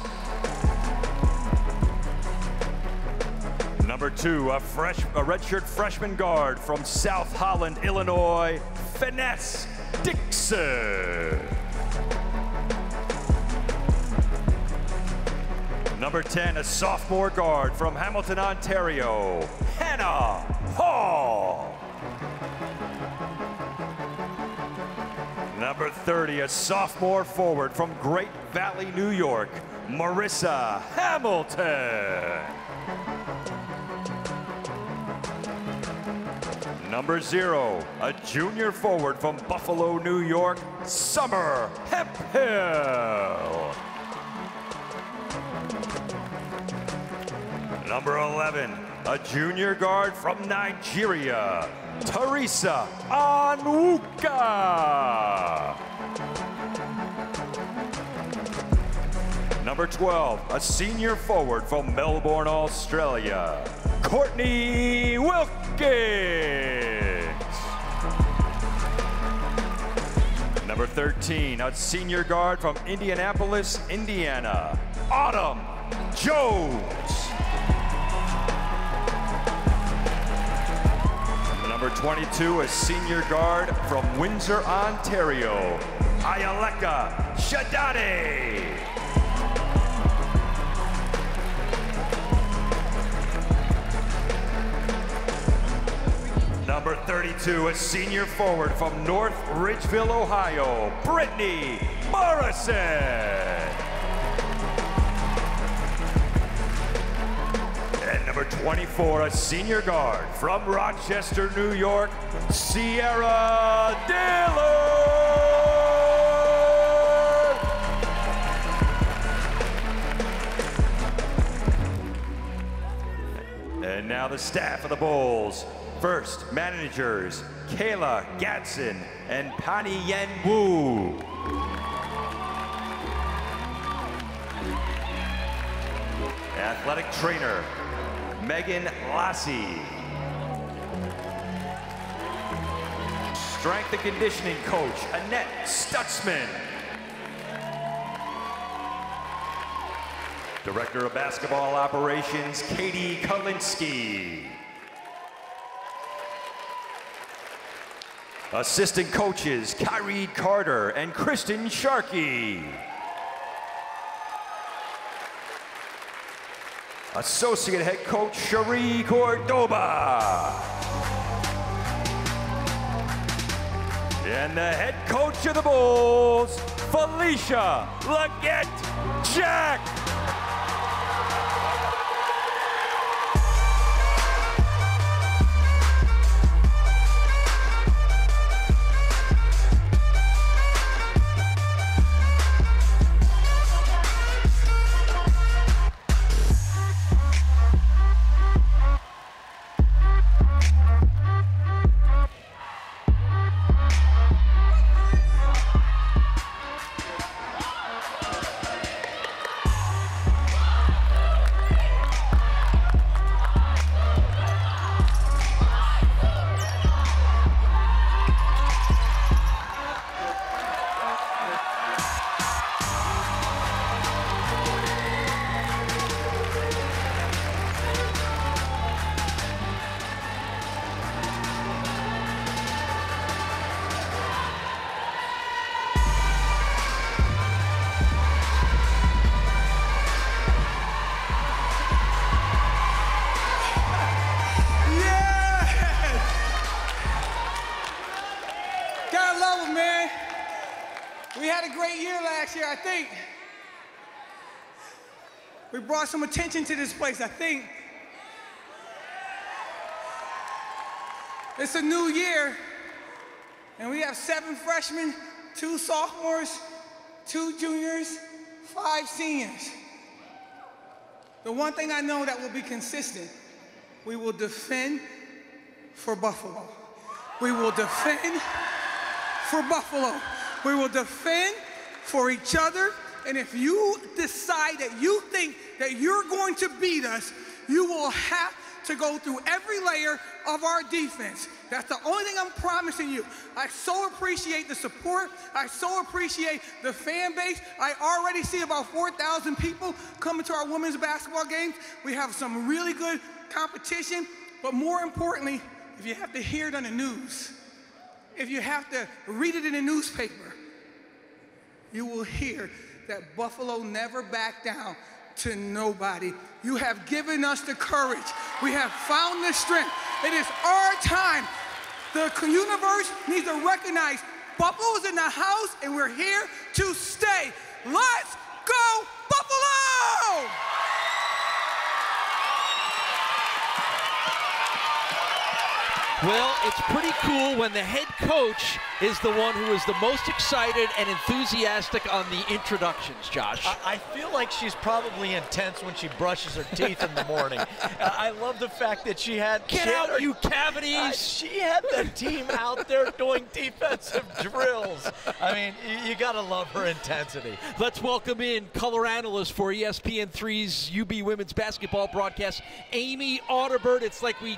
Number 2, a redshirt freshman guard from South Holland, Illinois, Finesse Dixon. Number 10, a sophomore guard from Hamilton, Ontario, Hannah Hall. Number 30, a sophomore forward from Great Valley, New York, Marissa Hamilton. Number 0, a junior forward from Buffalo, New York, Summer Hemphill. Number 11, a junior guard from Nigeria, Teresa Onwuka. Number 12, a senior forward from Melbourne, Australia, Courtney Wilkins. Number 13, a senior guard from Indianapolis, Indiana, Autumn Jones. Number 22, a senior guard from Windsor, Ontario, Ayaleka Shadade. Number 32, a senior forward from North Ridgeville, Ohio, Brittany Morrison. And number 24, a senior guard from Rochester, New York, Sierra Dillard. And now the staff of the Bulls. First, managers Kayla Gatson and Pani Yen Wu. Athletic trainer Megan Lassie. Strength and conditioning coach Annette Stutzman. Director of basketball operations Katie Kalinsky. Assistant coaches Kyrie Carter and Kristen Sharkey. Associate head coach Cherie Cordoba. And the head coach of the Bulls, Felicia Leggett Jack. We had a great year last year, I think. We brought some attention to this place, I think. It's a new year, and we have 7 freshmen, 2 sophomores, 2 juniors, 5 seniors. The one thing I know that will be consistent, we will defend for Buffalo. We will defend for Buffalo. We will defend for each other. And if you decide that you think that you're going to beat us, you will have to go through every layer of our defense. That's the only thing I'm promising you. I so appreciate the support. I so appreciate the fan base. I already see about 4,000 people coming to our women's basketball games. We have some really good competition, but more importantly, if you have to hear it on the news, if you have to read it in the newspaper, you will hear that Buffalo never backed down to nobody. You have given us the courage. We have found the strength. It is our time. The universe needs to recognize Buffalo is in the house and we're here to stay. Let's go, Buffalo! Well, it's pretty cool when the head coach is the one who is the most excited and enthusiastic on the introductions, Josh. I feel like she's probably intense when she brushes her teeth in the morning. I love the fact that she had... Get out, you cavities! She had the team out there doing defensive drills. I mean, you got to love her intensity. Let's welcome in color analyst for ESPN3's UB women's basketball broadcast, Amy Audibert. It's like we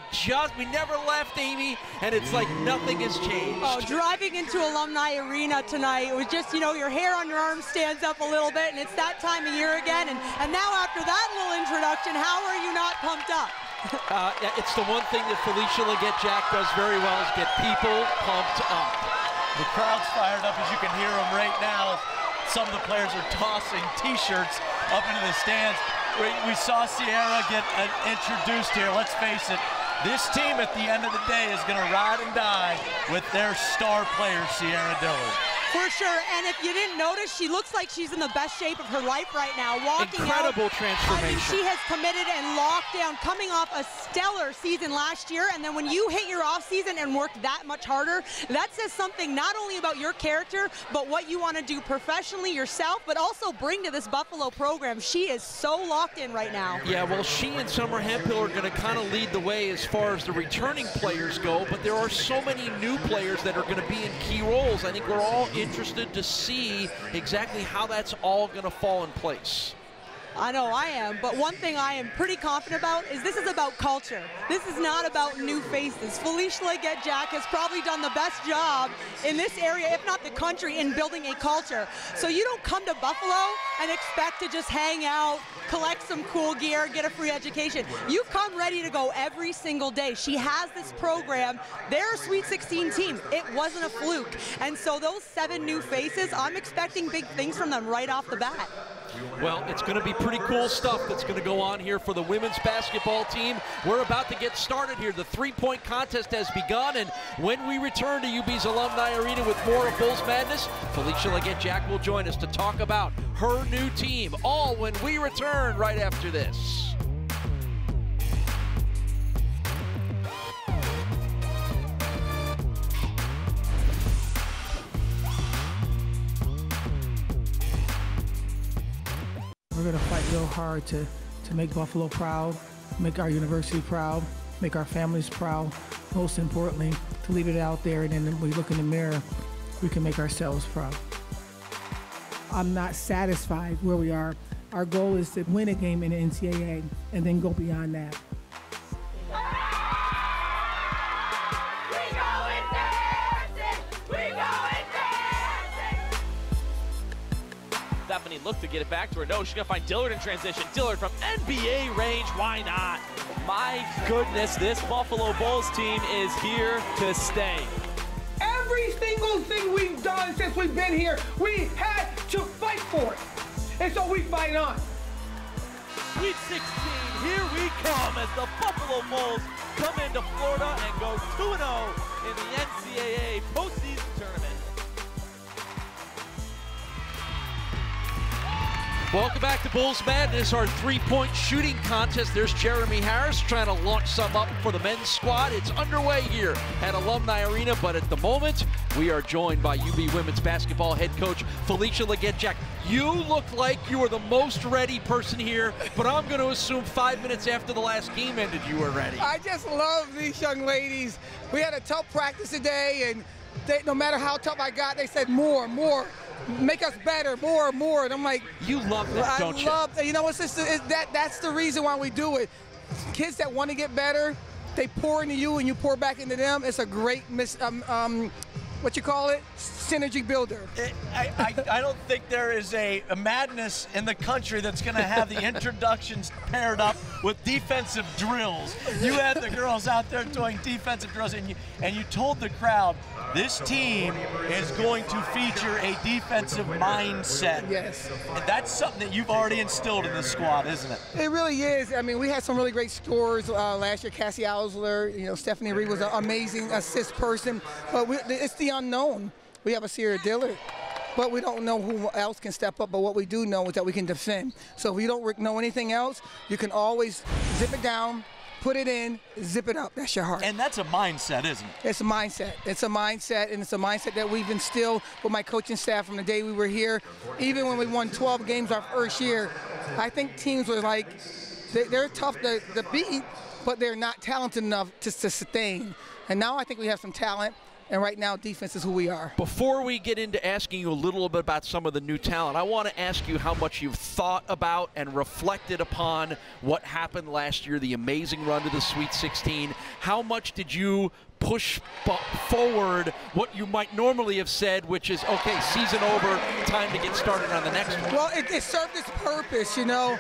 never left, Amy, and it's like nothing has changed. Oh, driving into Alumni Arena tonight, it was just, you know, your hair on your arm stands up a little bit, and it's that time of year again. And now after that little introduction, how are you not pumped up? It's the one thing that Felicia Legette-Jack does very well is get people pumped up. The crowd's fired up, as you can hear them right now. Some of the players are tossing T-shirts up into the stands. We saw Sierra get introduced here. Let's face it, this team at the end of the day is going to ride and die with their star player, Sierra Dillard. For sure, and if you didn't notice, she looks like she's in the best shape of her life right now. Walking Incredible out, transformation. I mean, she has committed and locked down, coming off a stellar season last year, and then when you hit your off season and work that much harder, that says something not only about your character, but what you want to do professionally yourself, but also bring to this Buffalo program. She is so locked in right now. Yeah, well, she and Summer Hemphill are going to kind of lead the way as far as the returning players go, but there are so many new players that are going to be in key roles. I think we're all interested to see exactly how that's all going to fall in place. I know I am, but one thing I am pretty confident about is this is about culture. This is not about new faces. Felicia Legette-Jack has probably done the best job in this area, if not the country, in building a culture. So you don't come to Buffalo and expect to just hang out, collect some cool gear, get a free education. You come ready to go every single day. She has this program. They're a Sweet 16 team. It wasn't a fluke. And so those 7 new faces, I'm expecting big things from them right off the bat. Well, it's going to be pretty cool stuff that's going to go on here for the women's basketball team. We're about to get started here. The three-point contest has begun, and when we return to UB's Alumni Arena with more of Bulls Madness, Felicia Legette-Jack will join us to talk about her new team, all when we return right after this. We're going to fight real hard to make Buffalo proud, make our university proud, make our families proud. Most importantly, to leave it out there, and then when we look in the mirror, we can make ourselves proud. I'm not satisfied where we are. Our goal is to win a game in the NCAA and then go beyond that. Stephanie looked to get it back to her. No, she's going to find Dillard in transition. Dillard from NBA range. Why not? My goodness, this Buffalo Bulls team is here to stay. Every single thing we've done since we've been here, we had to fight for it. And so we fight on. Sweet 16, here we come as the Buffalo Bulls come into Florida and go 2-0 in the NCAA postseason tournament. Welcome back to Bulls Madness, our three-point shooting contest. There's Jeremy Harris trying to launch some up for the men's squad. It's underway here at Alumni Arena, but at the moment, we are joined by UB women's basketball head coach Felicia Legette-Jack. You look like you were the most ready person here, but I'm going to assume 5 minutes after the last game ended, you were ready. I just love these young ladies. We had a tough practice today, and no matter how tough I got, they said more, make us better, more. And I'm like, you love that, don't you? You know, that's the reason why we do it. Kids that want to get better, they pour into you and you pour back into them. It's a great what you call it? Synergy builder. I don't think there is a madness in the country that's going to have the introductions paired up with defensive drills. You had the girls out there doing defensive drills, and you told the crowd, this team is going to feature a defensive mindset. Yes. And that's something that you've already instilled in the squad, isn't it? It really is. I mean, we had some really great scores last year. Cassie Ausler, Stephanie Reed was an amazing assist person. But it's the unknown. We have a Sierra Dillard, but we don't know who else can step up. But what we do know is that we can defend. So if you don't know anything else, you can always zip it down, put it in, zip it up. That's your heart. And that's a mindset, isn't it? It's a mindset. It's a mindset, and it's a mindset that we've instilled with my coaching staff from the day we were here. Even when we won 12 games our first year, I think teams were like, they're tough to beat, but they're not talented enough to sustain. And now I think we have some talent. And right now, defense is who we are. Before we get into asking you a little bit about some of the new talent, I want to ask you how much you've thought about and reflected upon what happened last year, the amazing run to the Sweet 16. How much did you push forward what you might normally have said, which is, okay, season over, time to get started on the next one? Well, it served its purpose, you know.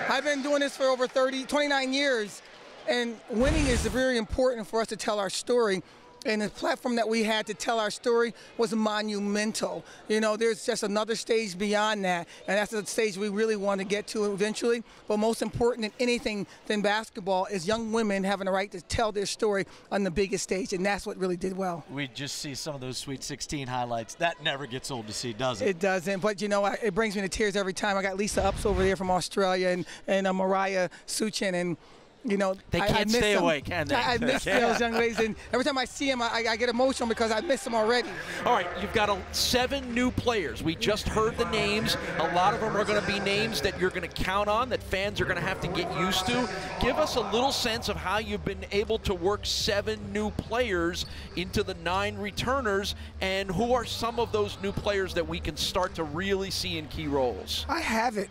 I've been doing this for over 29 years, and winning is very important for us to tell our story. And the platform that we had to tell our story was monumental. You know, there's just another stage beyond that, and that's the stage we really want to get to eventually. But most important than anything than basketball is young women having the right to tell their story on the biggest stage, and that's what really did well. We just see some of those Sweet 16 highlights. That never gets old to see, does it? It doesn't, but you know, it brings me to tears every time. I got Lisa Upps over there from Australia and Mariah Suchin, and you know, they can't stay away, can they? I miss those young ladies, and every time I see them, I get emotional because I miss them already. All right, you've got 7 new players. We just heard the names. A lot of them are going to be names that you're going to count on, that fans are going to have to get used to. Give us a little sense of how you've been able to work 7 new players into the 9 returners, and who are some of those new players that we can start to really see in key roles? I haven't.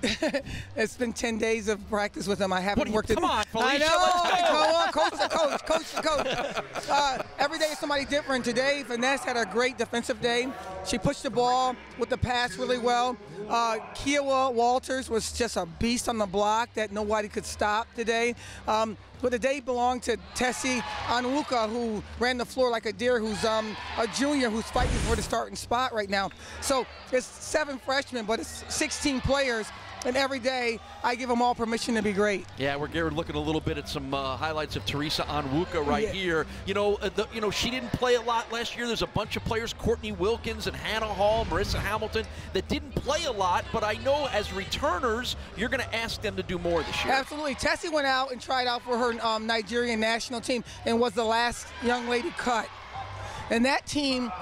It's been 10 days of practice with them. I haven't worked. Come on, Felicia. Coach. Every day is somebody different. Today, Vanessa had a great defensive day. She pushed the ball with the pass really well. Kiowa Walters was just a beast on the block that nobody could stop today. But the day belonged to Tessie Onwuka, who ran the floor like a deer, who's a junior who's fighting for the starting spot right now. So it's 7 freshmen, but it's 16 players. And every day, I give them all permission to be great. Yeah, we're looking a little bit at some highlights of Teresa Onwuka right here. You know, she didn't play a lot last year. There's a bunch of players, Courtney Wilkins and Hannah Hall, Marissa Hamilton, that didn't play a lot. But I know as returners, you're going to ask them to do more this year. Absolutely. Tessie went out and tried out for her Nigerian national team and was the last young lady cut. And that team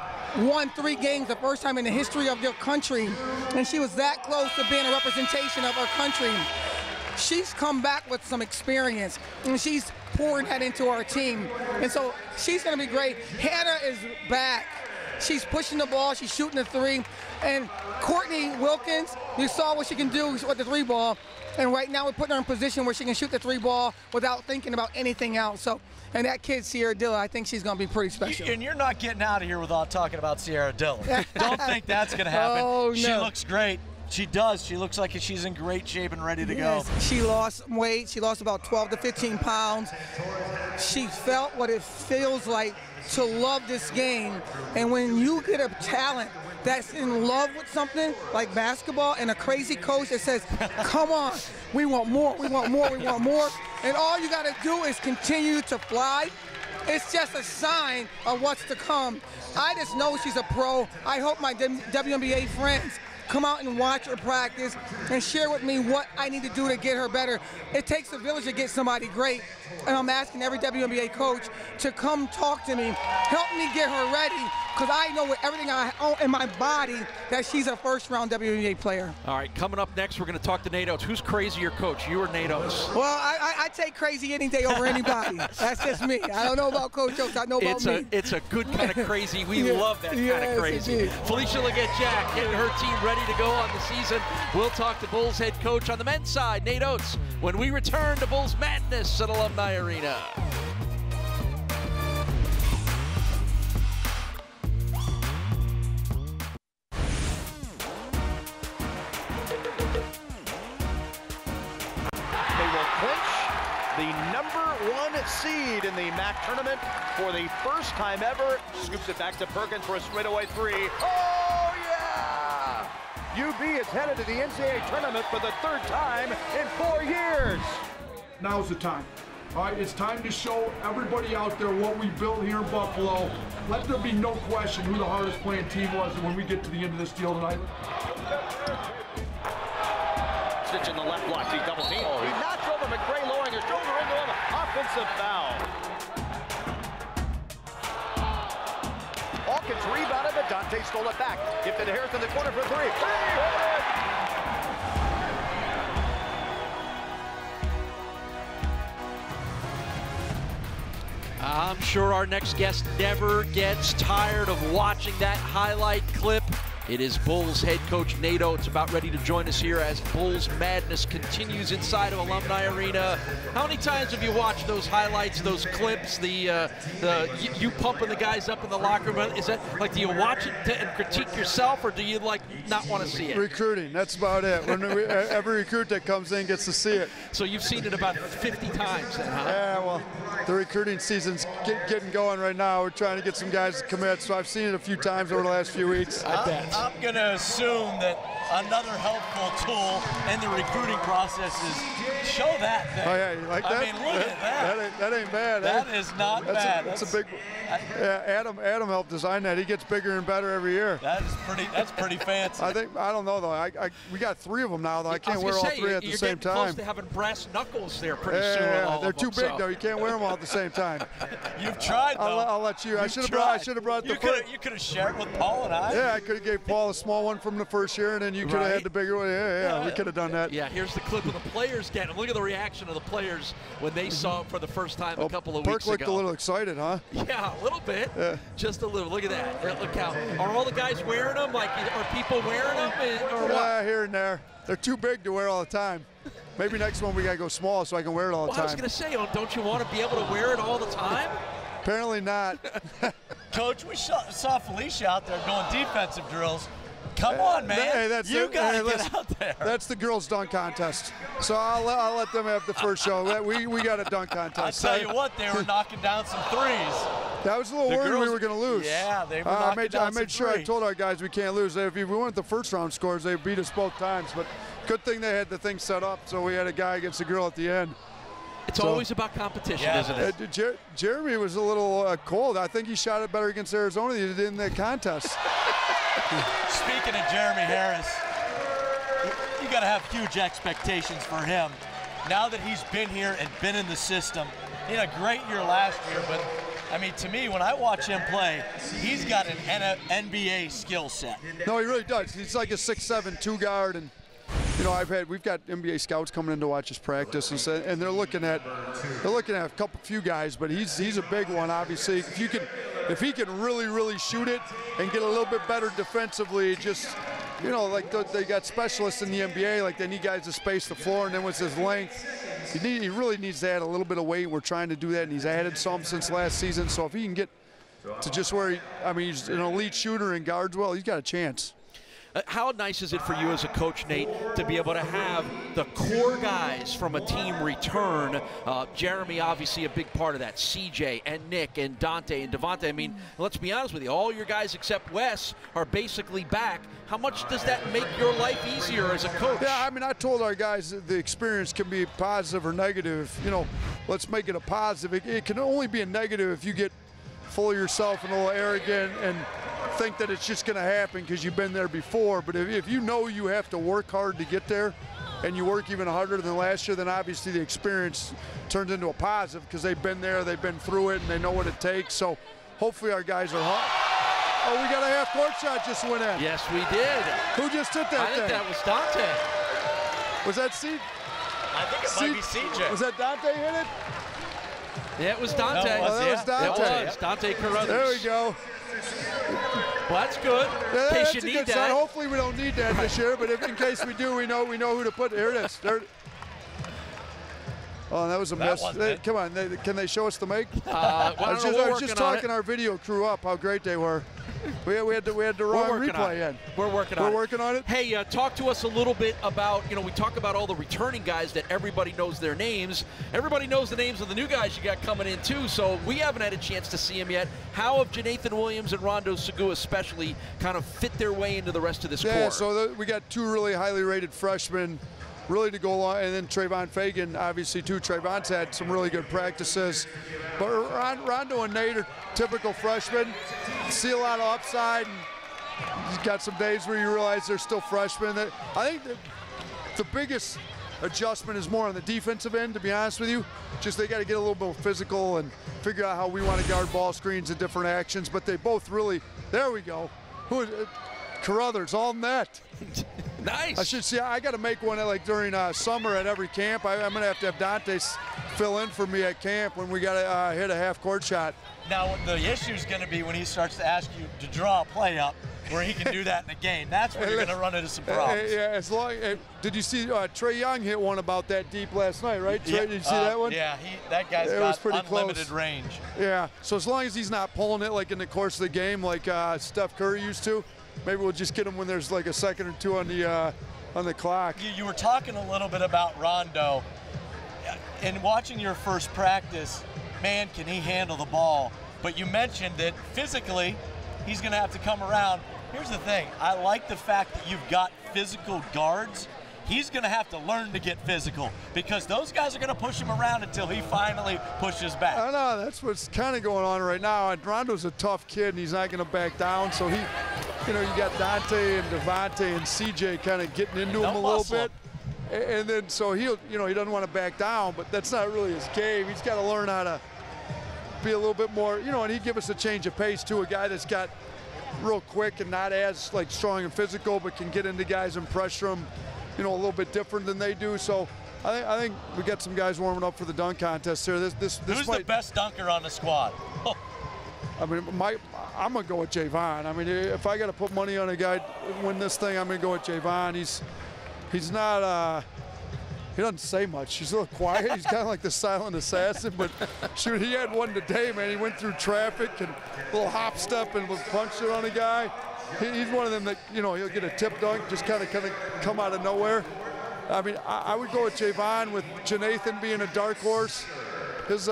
won 3 games, the first time in the history of their country, and she was that close to being a representation of her country. She's come back with some experience, and she's pouring that into our team, and so she's going to be great. Hannah is back. She's pushing the ball, she's shooting the 3, and Courtney Wilkins, you saw what she can do with the 3 ball, and right now we're putting her in position where she can shoot the 3 ball without thinking about anything else. So. And that kid, Sierra Dillard, I think she's going to be pretty special. And you're not getting out of here without talking about Sierra Dillard. Don't think that's going to happen. Oh, no. She looks great. She does. She looks like she's in great shape and ready to go. She lost weight. She lost about 12 to 15 pounds. She felt what it feels like to love this game. And when you get a talent that's in love with something like basketball and a crazy coach that says, come on, we want more, we want more, we want more. And all you got to do is continue to fly. It's just a sign of what's to come. I just know she's a pro. I hope my WNBA friends come out and watch her practice and share with me what I need to do to get her better. It takes a village to get somebody great, and I'm asking every WNBA coach to come talk to me, help me get her ready, because I know with everything I own in my body that she's a first-round WNBA player. All right, coming up next, we're going to talk to Nate Oates. Who's crazier, Coach, you or Nate Oates? Well, I take crazy any day over anybody. That's just me. I don't know about Coach Oates. I know about me. It's a good kind of crazy. We love that kind of crazy. Felicia Legette-Jack getting her team ready to go on the season. We'll talk to Bulls head coach on the men's side, Nate Oates, when we return to Bulls Madness at Alumni Arena. The #1 seed in the MAC tournament for the first time ever. Scoops it back to Perkins for a straightaway three. Oh, yeah! UB is headed to the NCAA tournament for the 3rd time in 4 years. Now's the time. All right, it's time to show everybody out there what we built here in Buffalo. Let there be no question who the hardest playing team was when we get to the end of this deal tonight. Stitch in the left block, he double team. He knocks over McRae, lowering her shoulder into him. Offensive foul. Hawkins rebounded, but Dante stole it back. Gifted to Harris in the corner for 3. I'm sure our next guest never gets tired of watching that highlight clip. It is Bulls head coach Nate Oates about ready to join us here as Bulls Madness continues inside of Alumni Arena. How many times have you watched those highlights, those clips, you pumping the guys up in the locker room? Is that like, do you watch it and critique yourself, or do you like not want to see it? Recruiting, that's about it. Every recruit that comes in gets to see it. So you've seen it about 50 times then, huh? Yeah, well, the recruiting season's getting going right now. We're trying to get some guys to commit, so I've seen it a few times over the last few weeks. I bet. I'm going to assume that another helpful tool in the recruiting process is show that thing. Oh, yeah, you like that? I mean, look at that. That ain't bad. That is not bad. That's a big. Yeah, Adam helped design that. He gets bigger and better every year. That's pretty fancy. I don't know though. We got 3 of them now though. I can't wear all 3 at the same time. You're close to having brass knuckles there pretty soon. Yeah, they're too big though. You can't wear them all at the same time. You've tried though. I'll let you. I should have brought the first. You could have shared with Paul and I. Yeah, I could have gave Paul a small one from the first year, and then you could have had the bigger one. Yeah, we could have done that. Yeah, here's the clip of the players getting. Look at the reaction of the players when they saw it for the first time a couple of weeks ago. Perk looked a little excited, huh? Yeah, a little bit. Yeah. Just a little. Look at that. Look how. Are all the guys wearing them? Like, are people wearing them? Or what? Yeah, here and there. They're too big to wear all the time. Maybe next one we gotta go small so I can wear it all the time. I was gonna say, don't you want to be able to wear it all the time? Apparently not. Coach, we saw Felicia out there doing defensive drills. Come on, man. Hey, you gotta get out there. That's the girls' dunk contest. So I'll let them have the first show. We got a dunk contest. I tell you what, they were knocking down some threes. That was a little worried we were going to lose. Yeah, they were knocking down I made sure I told our guys we can't lose. If we weren't the first round scores, they beat us both times. But good thing they had the thing set up, so we had a guy against a girl at the end. It's always about competition, isn't it? Jeremy was a little cold. I think he shot it better against Arizona than he did in the contest. Speaking of Jeremy Harris, you got to have huge expectations for him. Now that he's been here and been in the system, he had a great year last year, but I mean, to me, when I watch him play, he's got an NBA skill set. No, he really does. He's like a 6'7" 2-guard, and you know, we've got NBA scouts coming in to watch his practice, and they're looking at a few guys, but he's a big one, obviously. If he can really shoot it and get a little bit better defensively, just, you know, like they got specialists in the NBA, like they need guys to space the floor, and then with his length, he really needs to add a little bit of weight. We're trying to do that, and he's added some since last season. So if he can get to just where he's an elite shooter and guards well, he's got a chance. How nice is it for you as a coach, Nate, to be able to have the core guys from a team return? Jeremy, obviously a big part of that. CJ and Nick and Dante and Devontae. I mean, let's be honest with you. All your guys except Wes are basically back. How much does that make your life easier as a coach? Yeah, I mean, I told our guys that the experience can be positive or negative. You know, let's make it a positive. It can only be a negative if you get full of yourself and a little arrogant and think that it's just going to happen because you've been there before. But if you know you have to work hard to get there, and you work even harder than last year, then obviously the experience turns into a positive because they've been there, they've been through it, and they know what it takes. So hopefully our guys are hot. Oh, we got a half-court shot just went in. Yes, we did. Who just hit that I think that was Dante. Was that C? I think it might be CJ. Was that Dante hit it? Yeah, it was Dante. That was Dante. It was Dante Carruthers. There we go. Well, that's good. Yeah, In case that's you a need good that. sign. Hopefully we don't need that this year, but if in case we do, we know who to put. Here it is. There. Oh, that was a miss. Come on, can they show us the make? I was just talking our video crew up how great they were. We had the wrong replay in. We're working on it. We're working on it. Hey, talk to us a little bit about, we talk about all the returning guys that everybody knows their names. Everybody knows the names of the new guys you got coming in too, so we haven't had a chance to see them yet. How have Janathan Williams and Rondo Segura especially kind of fit their way into the rest of this core? Yeah, so we got two really highly rated freshmen really to go along, and then Trayvon Fagan, obviously, too. Trayvon's had some really good practices. But Rondo and Nate are typical freshmen. See a lot of upside, and you've got some days where you realize they're still freshmen. I think the biggest adjustment is more on the defensive end, to be honest with you. Just they got to get a little bit physical and figure out how we want to guard ball screens and different actions. But they both really, there we go. Carruthers, all net. Nice. I should see. I got to make one like during summer at every camp. I'm going to have Dante fill in for me at camp when we got to hit a half-court shot. Now the issue is going to be when he starts to ask you to draw a play up where he can do that in the game. That's where you're going to run into some problems. Yeah, as long. Did you see Trae Young hit one about that deep last night? Right? Trae, did you see that one? Yeah, that guy's got unlimited close. range. Yeah. So as long as he's not pulling it like in the course of the game, like Steph Curry used to. Maybe we'll just get him when there's like a second or two on the clock. You were talking a little bit about Rondo. In watching your first practice, man, can he handle the ball. But you mentioned that physically, he's going to have to come around. Here's the thing. I like the fact that you've got physical guards. He's going to have to learn to get physical because those guys are going to push him around until he finally pushes back. I know. That's what's kind of going on right now. And Rondo's a tough kid, and he's not going to back down. So he, you got Dante and Devontae and CJ kind of getting into him a little bit. And then so he'll, he doesn't want to back down, but that's not really his game. He's got to learn how to be a little bit more, and he'd give us a change of pace too. A guy that's got real quick and not as strong and physical, but can get into guys and pressure them, a little bit different than they do. So I think we got some guys warming up for the dunk contest here. Who's the best dunker on the squad? I mean, I'm gonna go with Javon. I mean, if I got to put money on a guy to win this thing, I'm gonna go with Javon. He's not. He doesn't say much. He's a little quiet. He's kind of like the silent assassin. But shoot, he had one today, man. He went through traffic and a little hop step and was punched it on a guy. He's one of them that, he'll get a tip dunk, just kind of come out of nowhere. I mean, I would go with Javon, with Janathan being a dark horse. His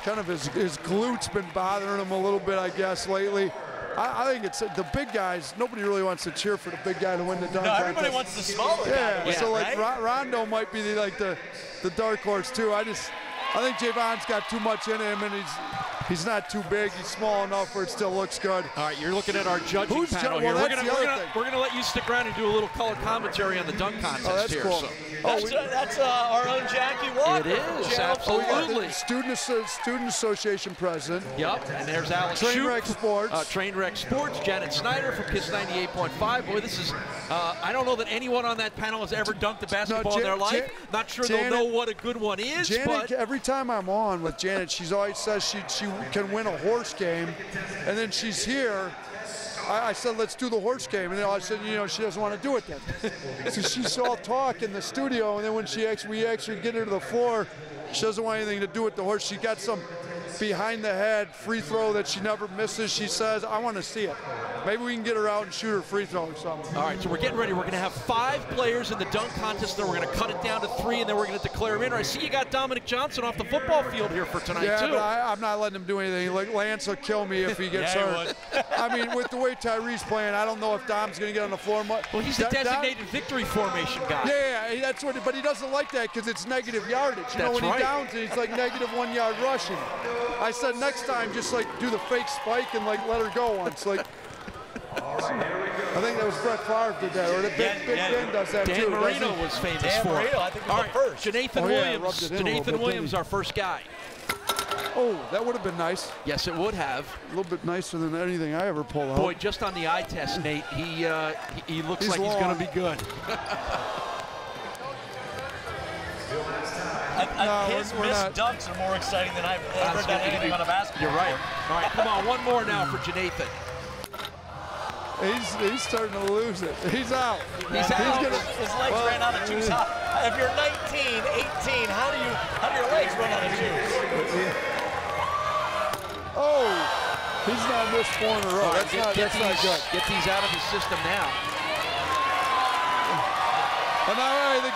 glutes been bothering him a little bit, I guess, lately. I think it's the big guys. Nobody really wants to cheer for the big guy to win the dunk contest. Everybody wants the smaller guy. Yeah, so right? Rondo might be the dark horse too. I think Javon's got too much in him, and he's not too big. He's small enough where it still looks good. All right, you're looking at our judging panel here. We're gonna let you stick around and do a little color commentary on the dunk contest that's here. Cool. So. That's our own Jackie Walker. It is, absolutely. Student Association president. Yep, and there's Alex Trainwreck Sports. Trainwreck Sports, Janet Snyder from KISS 98.5. Boy, this is, I don't know that anyone on that panel has ever dunked a basketball in their life. Not sure they'll know what a good one is. Janet, every time I'm on with Janet, she's always says she can win a horse game, and then she's here. I said, let's do the horse game. And then I said, she doesn't want to do it then. So she's all talk in the studio, and then when we actually get her to the floor, she doesn't want anything to do with the horse. She got some behind the head free throw that she never misses. She says, I want to see it. Maybe we can get her out and shoot her free throw or something. All right, so we're getting ready. We're going to have 5 players in the dunk contest, then we're going to cut it down to 3, and then we're going to declare him in. I see you got Dominic Johnson off the football field here for tonight, yeah, too. but I'm not letting him do anything. Like, Lance will kill me if he gets hurt. I mean, with the way Tyree's playing, I don't know if Dom's going to get on the floor much. Well, he's the designated victory formation guy. Yeah, that's what. But he doesn't like that because it's negative yardage. You know, when he downs it, it's like negative 1 yard rushing. I said next time, just like do the fake spike and like let her go once. Like, I think that was Brett Favre did that, or the Big Ben does that Dan too. Marino was famous for it. I think was the first. Janathan Williams, our first guy. Oh, that would have been nice. Yes, it would have. A little bit nicer than anything I ever pulled out. Boy, just on the eye test, Nate, he looks like he's going to be good. His missed dunks are more exciting than I've ever done anything on a basketball. You're right. All right, come on, one more now for Janathan. He's starting to lose it. He's out. He's out. His legs ran out of juice. If you're 19, 18, how do your legs run out of juice? Oh, he's now missed 4 in a row. That's not good. Get these out of his system now. And now, right, the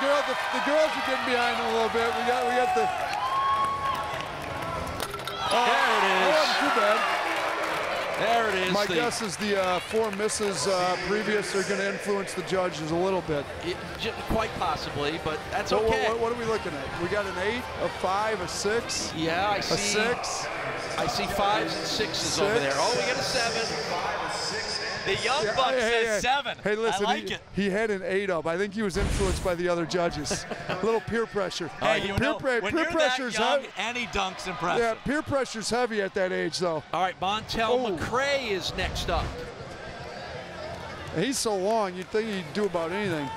girls are getting behind him a little bit. We got the. Oh, there it is. That wasn't too bad. There it is. My guess is the 4 misses previous are going to influence the judges a little bit. Quite possibly, but that's okay. What are we looking at? We got an 8, a 5, a 6. Yeah, I see. A 6. I see 5s and 6s over there. Oh, we got a 7. The young buck says 7. Hey, listen, I like it. He had an 8 up. I think he was influenced by the other judges. A little peer pressure. Hey, when you're that young heavy. any dunk's impressive. Yeah, peer pressure's heavy at that age, though. All right, Montel McCray is next up. He's so long, you'd think he'd do about anything.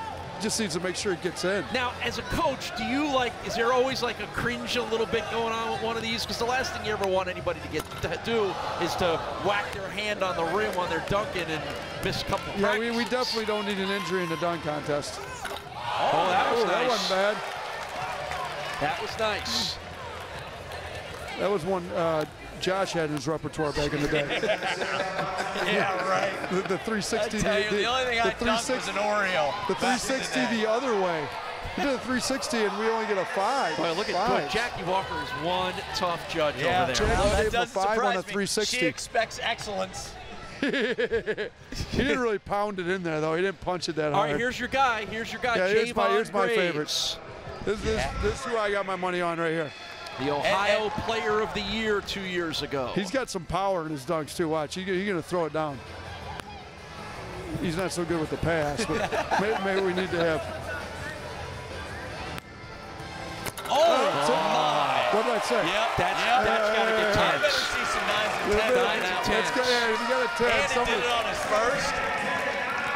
Just needs to make sure it gets in. Now, as a coach, do you is there always like a cringe a little bit going on with one of these? Because the last thing you ever want anybody to do is to whack their hand on the rim while they're dunking and miss a couple of practices. Yeah, we definitely don't need an injury in the dunk contest. Oh, that was nice. That wasn't bad. That was nice. That was one Josh had in his repertoire back in the day. Yeah, right. The 360. The only thing I dunked was an Oreo. The 360 the other way. He did a 360 and we only get a 5. Boy, look at Jackie Walker is one tough judge over there. That doesn't surprise on a 360. She expects excellence. He didn't really pound it in there, though. He didn't punch it that hard. All right, here's your guy. Here's your guy, yeah, here's my Graves. favorites. This is who I got my money on right here. The Ohio Player of the Year 2 years ago. He's got some power in his dunks, too. Watch, he's going to throw it down. He's not so good with the pass, but maybe we need to have. What did I say? Yep, that's got to get 10s. I better see some 9s and 10s. 9s and 10s. Yeah, we got a 10. And he did it on his first.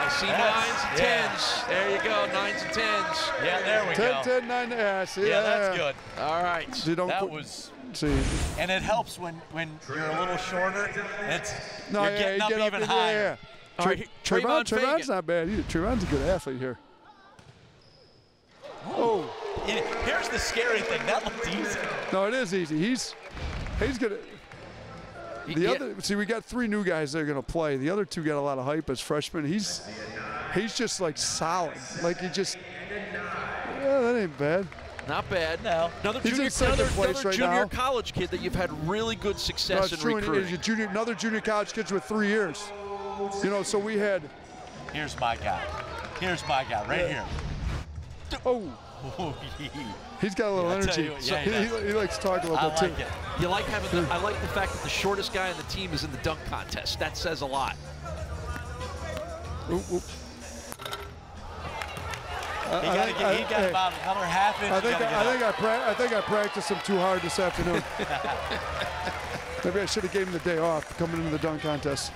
I see 9s and 10s. There you go, 9s and 10s. Yeah, there we go. 10, 9, yeah, that's good. All right. That was. See. And it helps when you're a little shorter. You're getting up get even higher. All right, Trayvon's not bad either. Trayvon's a good athlete here. Oh. Here's the scary thing. That looked easy. No, it is easy. He's gonna. See, we got 3 new guys that are gonna play. The other 2 got a lot of hype as freshmen. He's just like solid. Like that ain't bad. Not bad. No. Another He's junior, in second place right junior now. college kid that you've had really good success in recruiting. Another junior college kids with 3 years. You know, so we had. Here's my guy. Here's my guy right here. Oh. He's got a little energy. He likes to talk a little bit too. You like having I like the fact that the shortest guy on the team is in the dunk contest. That says a lot. He got about another half inch. I think I practiced him too hard this afternoon. Maybe I should have gave him the day off coming into the dunk contest.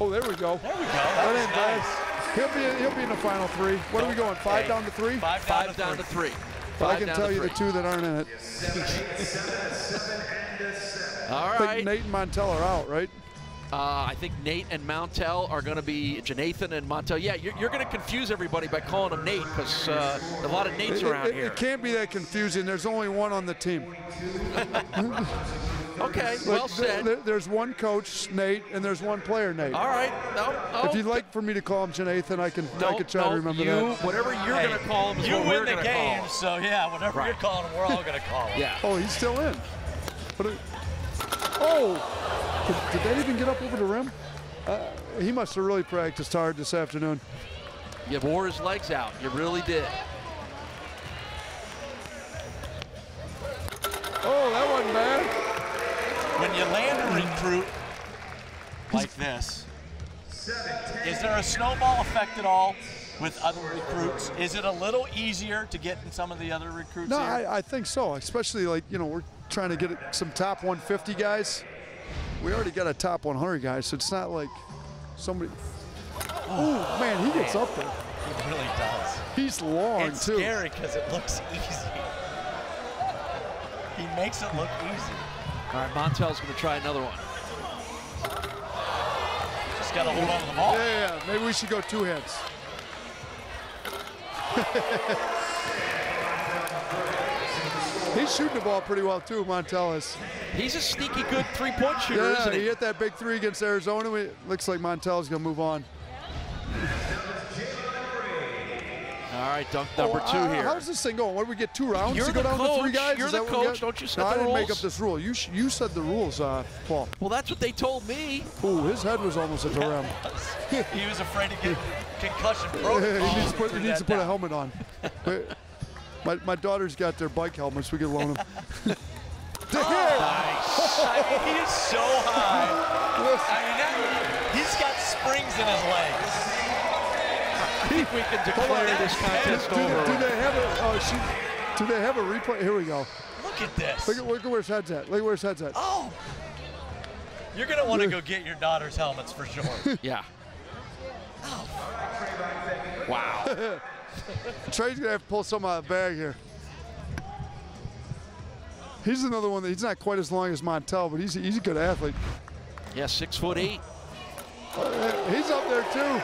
Oh, there we go. There we go. That ain't bad. He'll be in the final 3. What are we going? 5 down to 3? 5 down to 3. I can tell you the 2 that aren't in it. All right. I think Nate and Montel are out, right? I think Nate and Montel are going to be Janathan and Montel. Yeah, you're going to confuse everybody by calling him Nate because a lot of Nates around here. It can't be that confusing. There's only one on the team. Okay, well said. There's one coach, Nate, and there's one player, Nate. All right. No. If you'd like for me to call him Jonathan, I can try to remember that. Whatever you're going to call him is what we're going to call him. You win the game, so yeah, whatever you're calling him, we're all going to call him. Yeah. Oh, he's still in. Did they even get up over the rim? He must have really practiced hard this afternoon. You wore his legs out. You really did. Oh, that wasn't bad. When you land a recruit like this, is there a snowball effect at all with other recruits? Is it a little easier to get in some of the other recruits No, here? I think so, especially like, we're trying to get some top 150 guys. We already got a top 100 guy, so it's not like somebody. Oh, man, he gets up there. He really does. He's long, it's too. It's scary because it looks easy. He makes it look easy. All right, Montel's going to try another one. Just got to hold on to the ball. Yeah, maybe we should go two hands. He's shooting the ball pretty well, too, Montel is. He's a sneaky good three-point shooter, isn't he? He hit that big three against Arizona. Looks like Montel's going to move on. All right, dunk number 2 here. How's this thing going? What, do we get 2 rounds You're to go the down coach. to 3 guys? You're the coach. Don't you set the rules? I didn't make up this rule. You said the rules, Paul. Well, that's what they told me. Ooh, his head was almost at the rim. He was afraid to get concussion protocol. He needs to put a helmet on. My daughter's got their bike helmets. We can loan them. Nice. I mean, he is so high. He's got springs in his legs. I think we can declare this contest over. Do they have a replay? Here we go. Look at this. Look at where his head's at. Look at where his head's at. Oh. You're going to want to go get your daughter's helmets for sure. Yeah. Oh. Wow. Trey's going to have to pull some out of the bag here. He's another one that he's not quite as long as Montel, but he's a good athlete. Yeah, 6'8". He's up there too.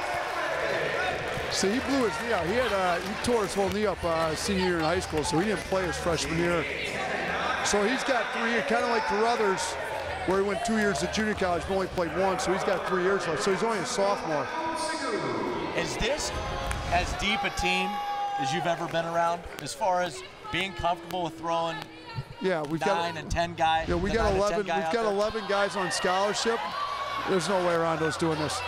See, he blew his knee out. He tore his whole knee up senior year in high school, so he didn't play his freshman year. So he's got 3 years, kind of like Carruthers, where he went 2 years at junior college but only played 1, so he's got 3 years left. So he's only a sophomore. Is this as deep a team as you've ever been around, as far as being comfortable with throwing? Yeah, we've 9 and 10 guys. Yeah, we got 11. We've got 11 guys on scholarship. There's no way around us doing this.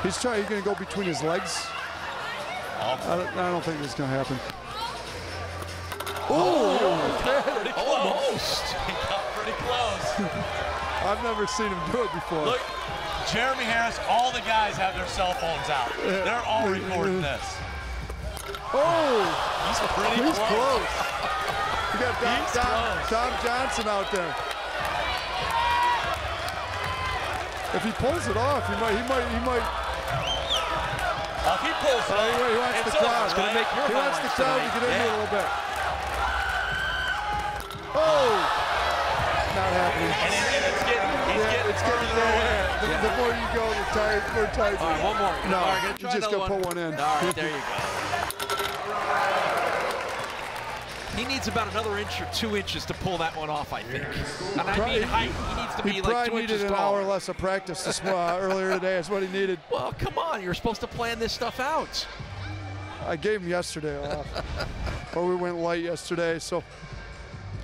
He's going to go between his legs. I don't think this is going to happen. Oh, pretty close. Almost. He got pretty close. I've never seen him do it before. Look, Jeremy Harris, all the guys have their cell phones out. They're all recording this. Oh, he's pretty close. We got Tom Johnson out there. If he pulls it off, he might. If he pulls it off, he wants the crowd. It's going to make your He wants the crowd to get in here a little bit. Oh, not happening. And it's getting there. The more you go, the more tight. All right, one more. No, you just got to put one in. All right, there you go. He needs about another inch or 2 inches to pull that one off, I think. And I mean height. He needs to be like 2 inches needed an hour less of practice earlier today. That's what he needed. Well, come on. You're supposed to plan this stuff out. I gave him yesterday off. But we went light yesterday, so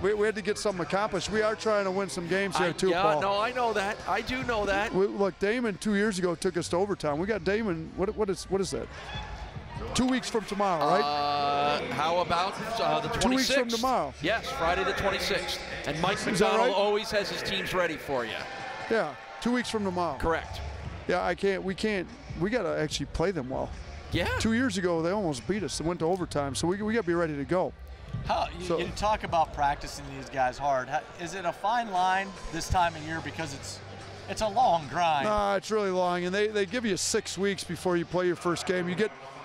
we had to get something accomplished. We are trying to win some games here, too, Paul. No, I know that. I do know that. Look, Damon 2 years ago took us to overtime. We got Damon. What is that? 2 weeks from tomorrow, right? How about the 26th? 2 weeks from tomorrow. Yes, Friday the 26th. And Mike McDonald always has his teams ready for you. Yeah, 2 weeks from tomorrow. Correct. Yeah, we got to actually play them well. Yeah. 2 years ago, they almost beat us. They went to overtime, so we got to be ready to go. You talk about practicing these guys hard. Is it a fine line this time of year because it's a long grind? Nah, it's really long, and they give you 6 weeks before you play your first game.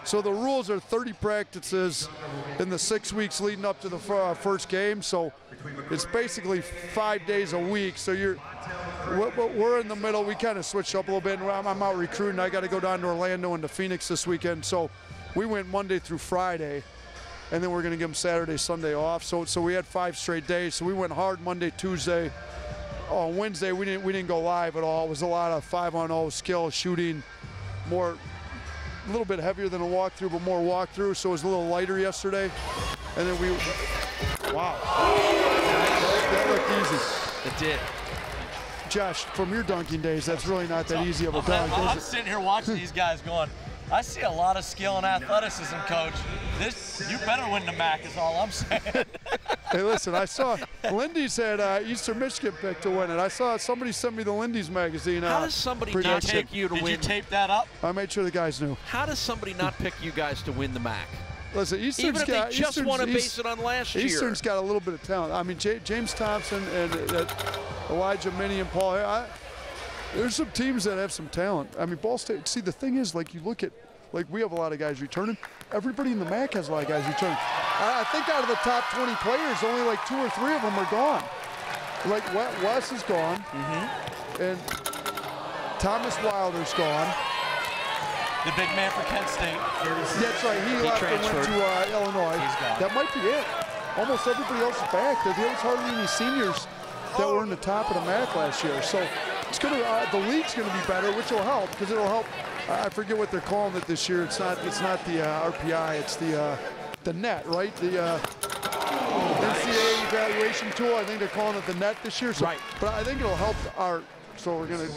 So the rules are 30 practices in the 6 weeks leading up to the first game. So it's basically 5 days a week. So we're in the middle. We kind of switched up a little bit. I'm out recruiting. I got to go down to Orlando and to Phoenix this weekend. So we went Monday through Friday, and then we're going to give them Saturday, Sunday off. So we had 5 straight days. So we went hard Monday, Tuesday, on Wednesday we didn't go live at all. It was a lot of 5-on-0 skill shooting, a little bit heavier than a walkthrough, but more walkthrough. So it was a little lighter yesterday. And then wow, that looked easy. It did. Josh, from your dunking days, that's really not that easy of a dunk. I'm sitting here watching these guys going, I see a lot of skill and athleticism, Coach. You better win the MAC is all I'm saying. Hey, listen, I saw Lindy's had Eastern Michigan pick to win it. I saw somebody sent me the Lindy's magazine. How does somebody not pick you to win? Did you tape that up? I made sure the guys knew. How does somebody not pick you guys to win the MAC? Listen, Eastern's even if they just want to base it on last year. Eastern's got a little bit of talent. I mean, James Thompson and Elijah Minnie and Paul. There's some teams that have some talent. I mean, Ball State. See, the thing is, like, you look at, like, we have a lot of guys returning. Everybody in the MAC has a lot of guys returning. I think out of the top 20 players, only like 2 or 3 of them are gone. Like Wes is gone, and Thomas Wilder's gone. The big man for Kent State. That's right. He left and went to Illinois. That might be it. Almost everybody else is back. There was hardly any seniors that were in the top of the MAC last year. So it's going to the league's going to be better, which will help because it'll help. I forget what they're calling it this year. It's not the RPI. It's the net, right? The NCAA evaluation tool. I think they're calling it the net this year. So, right. But I think it'll help our. So we're going to,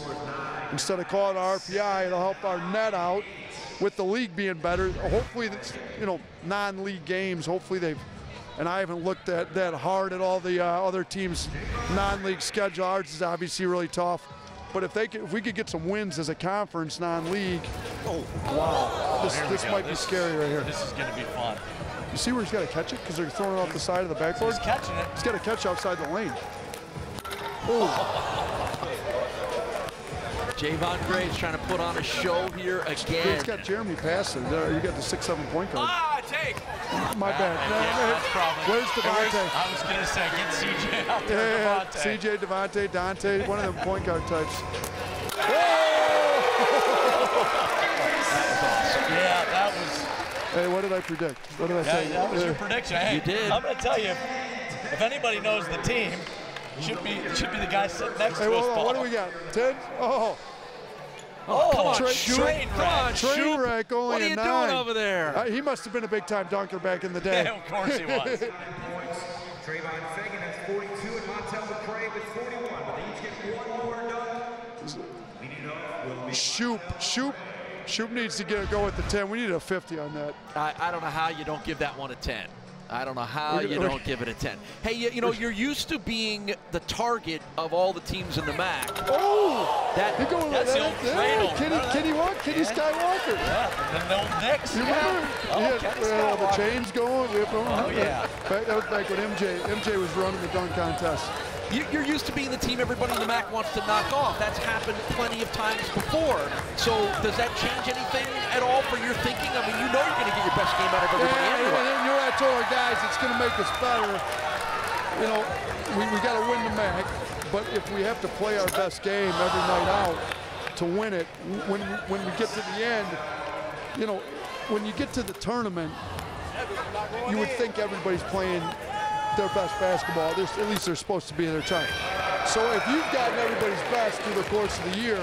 instead of calling it RPI, it'll help our net out with the league being better. Hopefully, non-league games, hopefully they've, and I haven't looked at that hard at all the other teams' non-league schedule. Ours is obviously really tough. But if we could get some wins as a conference non-league, wow, this might be scary right here. This is going to be fun. You see where he's got to catch it? Because they're throwing it off the side of the backboard? He's catching it. He's got to catch outside the lane. Ooh. Javon Gray's trying to put on a show here again. He's got Jeremy passing. You got the 6-7 point guard. Take. My bad. Where's Devontae? I was going to say, get CJ out there. Yeah, CJ, Devontae, Dante, one of them point guard types. That was awesome. Yeah, that was. Hey, what did I predict? What did I say? That was your prediction. Hey, you did. I'm going to tell you, if anybody knows the team, should be the guy sitting next to us. What do we got? 10? Come on, train wreck, only what are you 9. doing over there? He must have been a big-time dunker back in the day. Yeah, of course he was. Trayvon Fagan has 42 and Montel McCray with 41, but they each get 1 more dunk. Shoop needs to go with the 10. We need a 50 on that. I don't know how you don't give that one a 10. I don't know how you don't give it a 10. Hey, you're used to being the target of all the teams in the MAC. Oh! That's the old cradle. Kenny Skywalker. Yeah, the old Knicks. You remember? The chains going. Oh, yeah. That was back when MJ was running the dunk contest. You're used to being the team everybody in the MAC wants to knock off. That's happened plenty of times before. So does that change anything at all for your thinking? I mean, you're going to get your best game out of everybody anyway. And I told our guys it's going to make us better. We got to win the MAC, but if we have to play our best game every night out to win it, when we get to the end, when you get to the tournament, you would think everybody's playing their best basketball. At least they're supposed to be. They're trying. So if you've gotten everybody's best through the course of the year,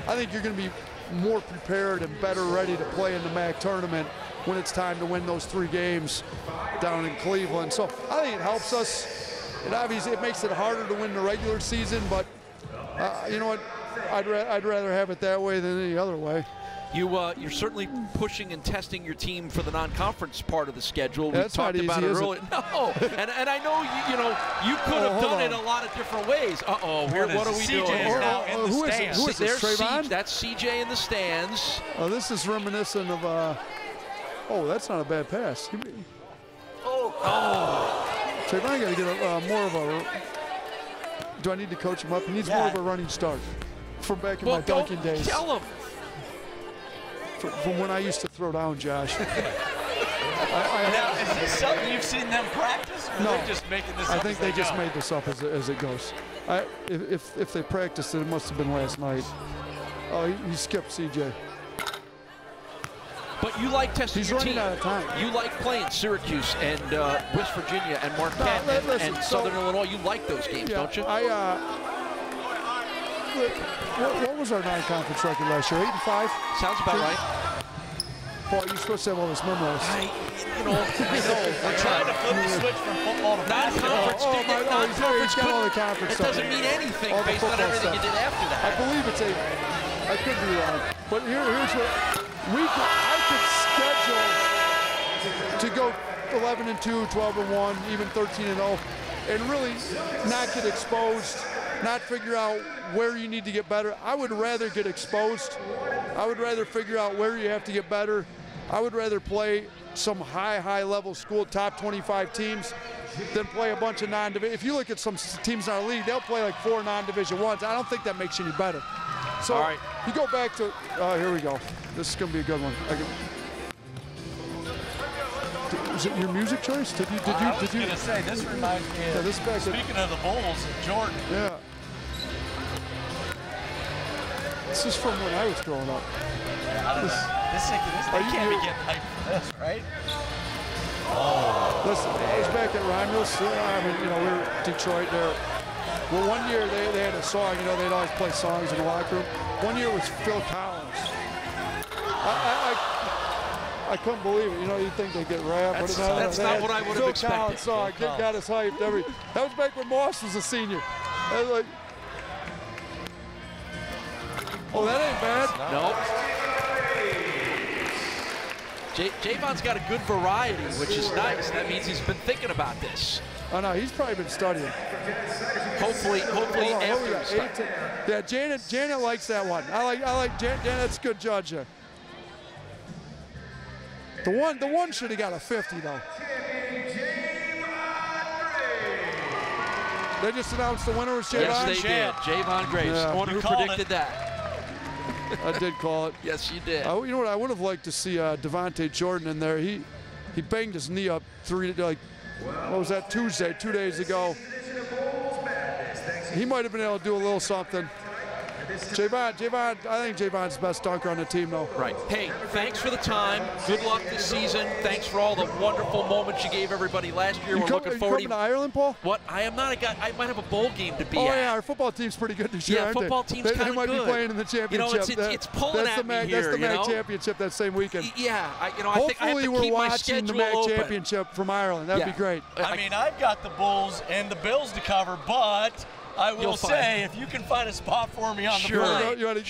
I think you're going to be more prepared and better ready to play in the MAC tournament when it's time to win those 3 games down in Cleveland. So I think it helps us. It makes it harder to win the regular season, but you know what? I'd rather have it that way than any other way. You're certainly pushing and testing your team for the non-conference part of the schedule. That's we talked not about easy, it earlier. No, and I know you could have done it a lot of different ways. What are we doing? Who is this? Trayvon? That's CJ in the stands. Oh, this is reminiscent of. That's not a bad pass. Trayvon got to get more of a. Do I need to coach him up? He needs more of a running start from back in my dunking days. Tell him. From when I used to throw down, Josh. Now, is this something you've seen them practice, or no, they're just making this up? I think they just made this up as it goes. If they practiced it, it must have been last night. Oh, he skipped CJ. But you like testing your team. He's running out of time. You like playing Syracuse and West Virginia and Marquette and Southern Illinois. You like those games, don't you? what was our non-conference record last year? 8-5. Sounds about right. Paul, you're supposed to have all this memorized. I know. We're trying to flip the switch from football to non-conference. He's got all the conference It stuff. doesn't mean anything All the based on football everything stuff. you did after that. I believe it's I could be wrong. But here's what I could schedule to go 11-2, 12-1, even 13-0, and really not get exposed, not figure out where you need to get better. I would rather get exposed. I would rather figure out where you have to get better. I would rather play some high level school top 25 teams than play a bunch of non-division. If you look at some teams in our league, they'll play like 4 non-division ones. I don't think that makes you any better. So all right. You go back to, here we go. This is going to be a good one. Is it your music choice? Did you? I was going to say, this reminds me of, this back speaking of the Bulls, Jordan. Yeah. This is from when I was growing up. They can't be getting hyped for this, right? Listen, I was back at Romulus. I mean, we were Detroit there. Well, one year they had a song, they'd always play songs in the locker room. One year was Phil Collins. I couldn't believe it. You'd think they'd get rap. That's not what I would have expected. Phil Collins song got us hyped. That was back when Moss was a senior. I was like, oh, that ain't bad. No. Javon's got a good variety, which is nice. That means he's been thinking about this. Oh, no, he's probably been studying. Hopefully after he starts. Yeah, Janet likes that one. I like Janet. That's a good judge. The one should have got a 50 though. They just announced the winner was Javon. Yes, they did. Javon Graves. Yeah. I wonder who predicted that. I did call it. Yes, you did. You know what? I would have liked to see Devontae Jordan in there. He banged his knee up what was that, Tuesday, 2 days ago. He might have been able to do a little something. Javon, I think Javon's the best dunker on the team, though. Right. Hey, thanks for the time. Good luck this season. Thanks for all the wonderful moments you gave everybody last year. We're looking forward to. You coming to Ireland, Paul? What? I am not. I might have a bowl game to be at. Oh, yeah, our football team's pretty good this year, aren't they? Football team's kind of good. They might be playing in the championship. It's pulling at me here, That's the MAC championship that same weekend. Yeah, I think I have Hopefully to we're keep my watching the schedule MAC open. championship from Ireland. That'd be great. I mean, I've got the Bulls and the Bills to cover, but I will say, if you can find a spot for me on the plane,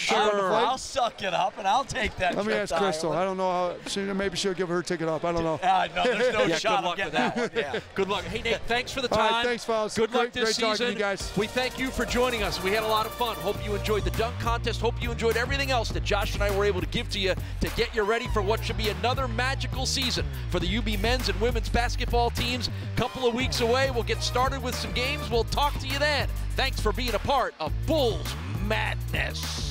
I'll suck it up and I'll take that. Let me ask Crystal. I don't know how. Maybe she'll give her ticket up. I don't know. No, there's no shot of getting that one. Yeah. Good luck. Hey, Nate, thanks for the time. All right, thanks, fellas. Good luck this season. Great talking to you guys. We thank you for joining us. We had a lot of fun. Hope you enjoyed the dunk contest. Hope you enjoyed everything else that Josh and I were able to give to you to get you ready for what should be another magical season for the UB men's and women's basketball teams. Couple of weeks away. We'll get started with some games. We'll talk to you then. Thanks for being a part of Bulls Madness.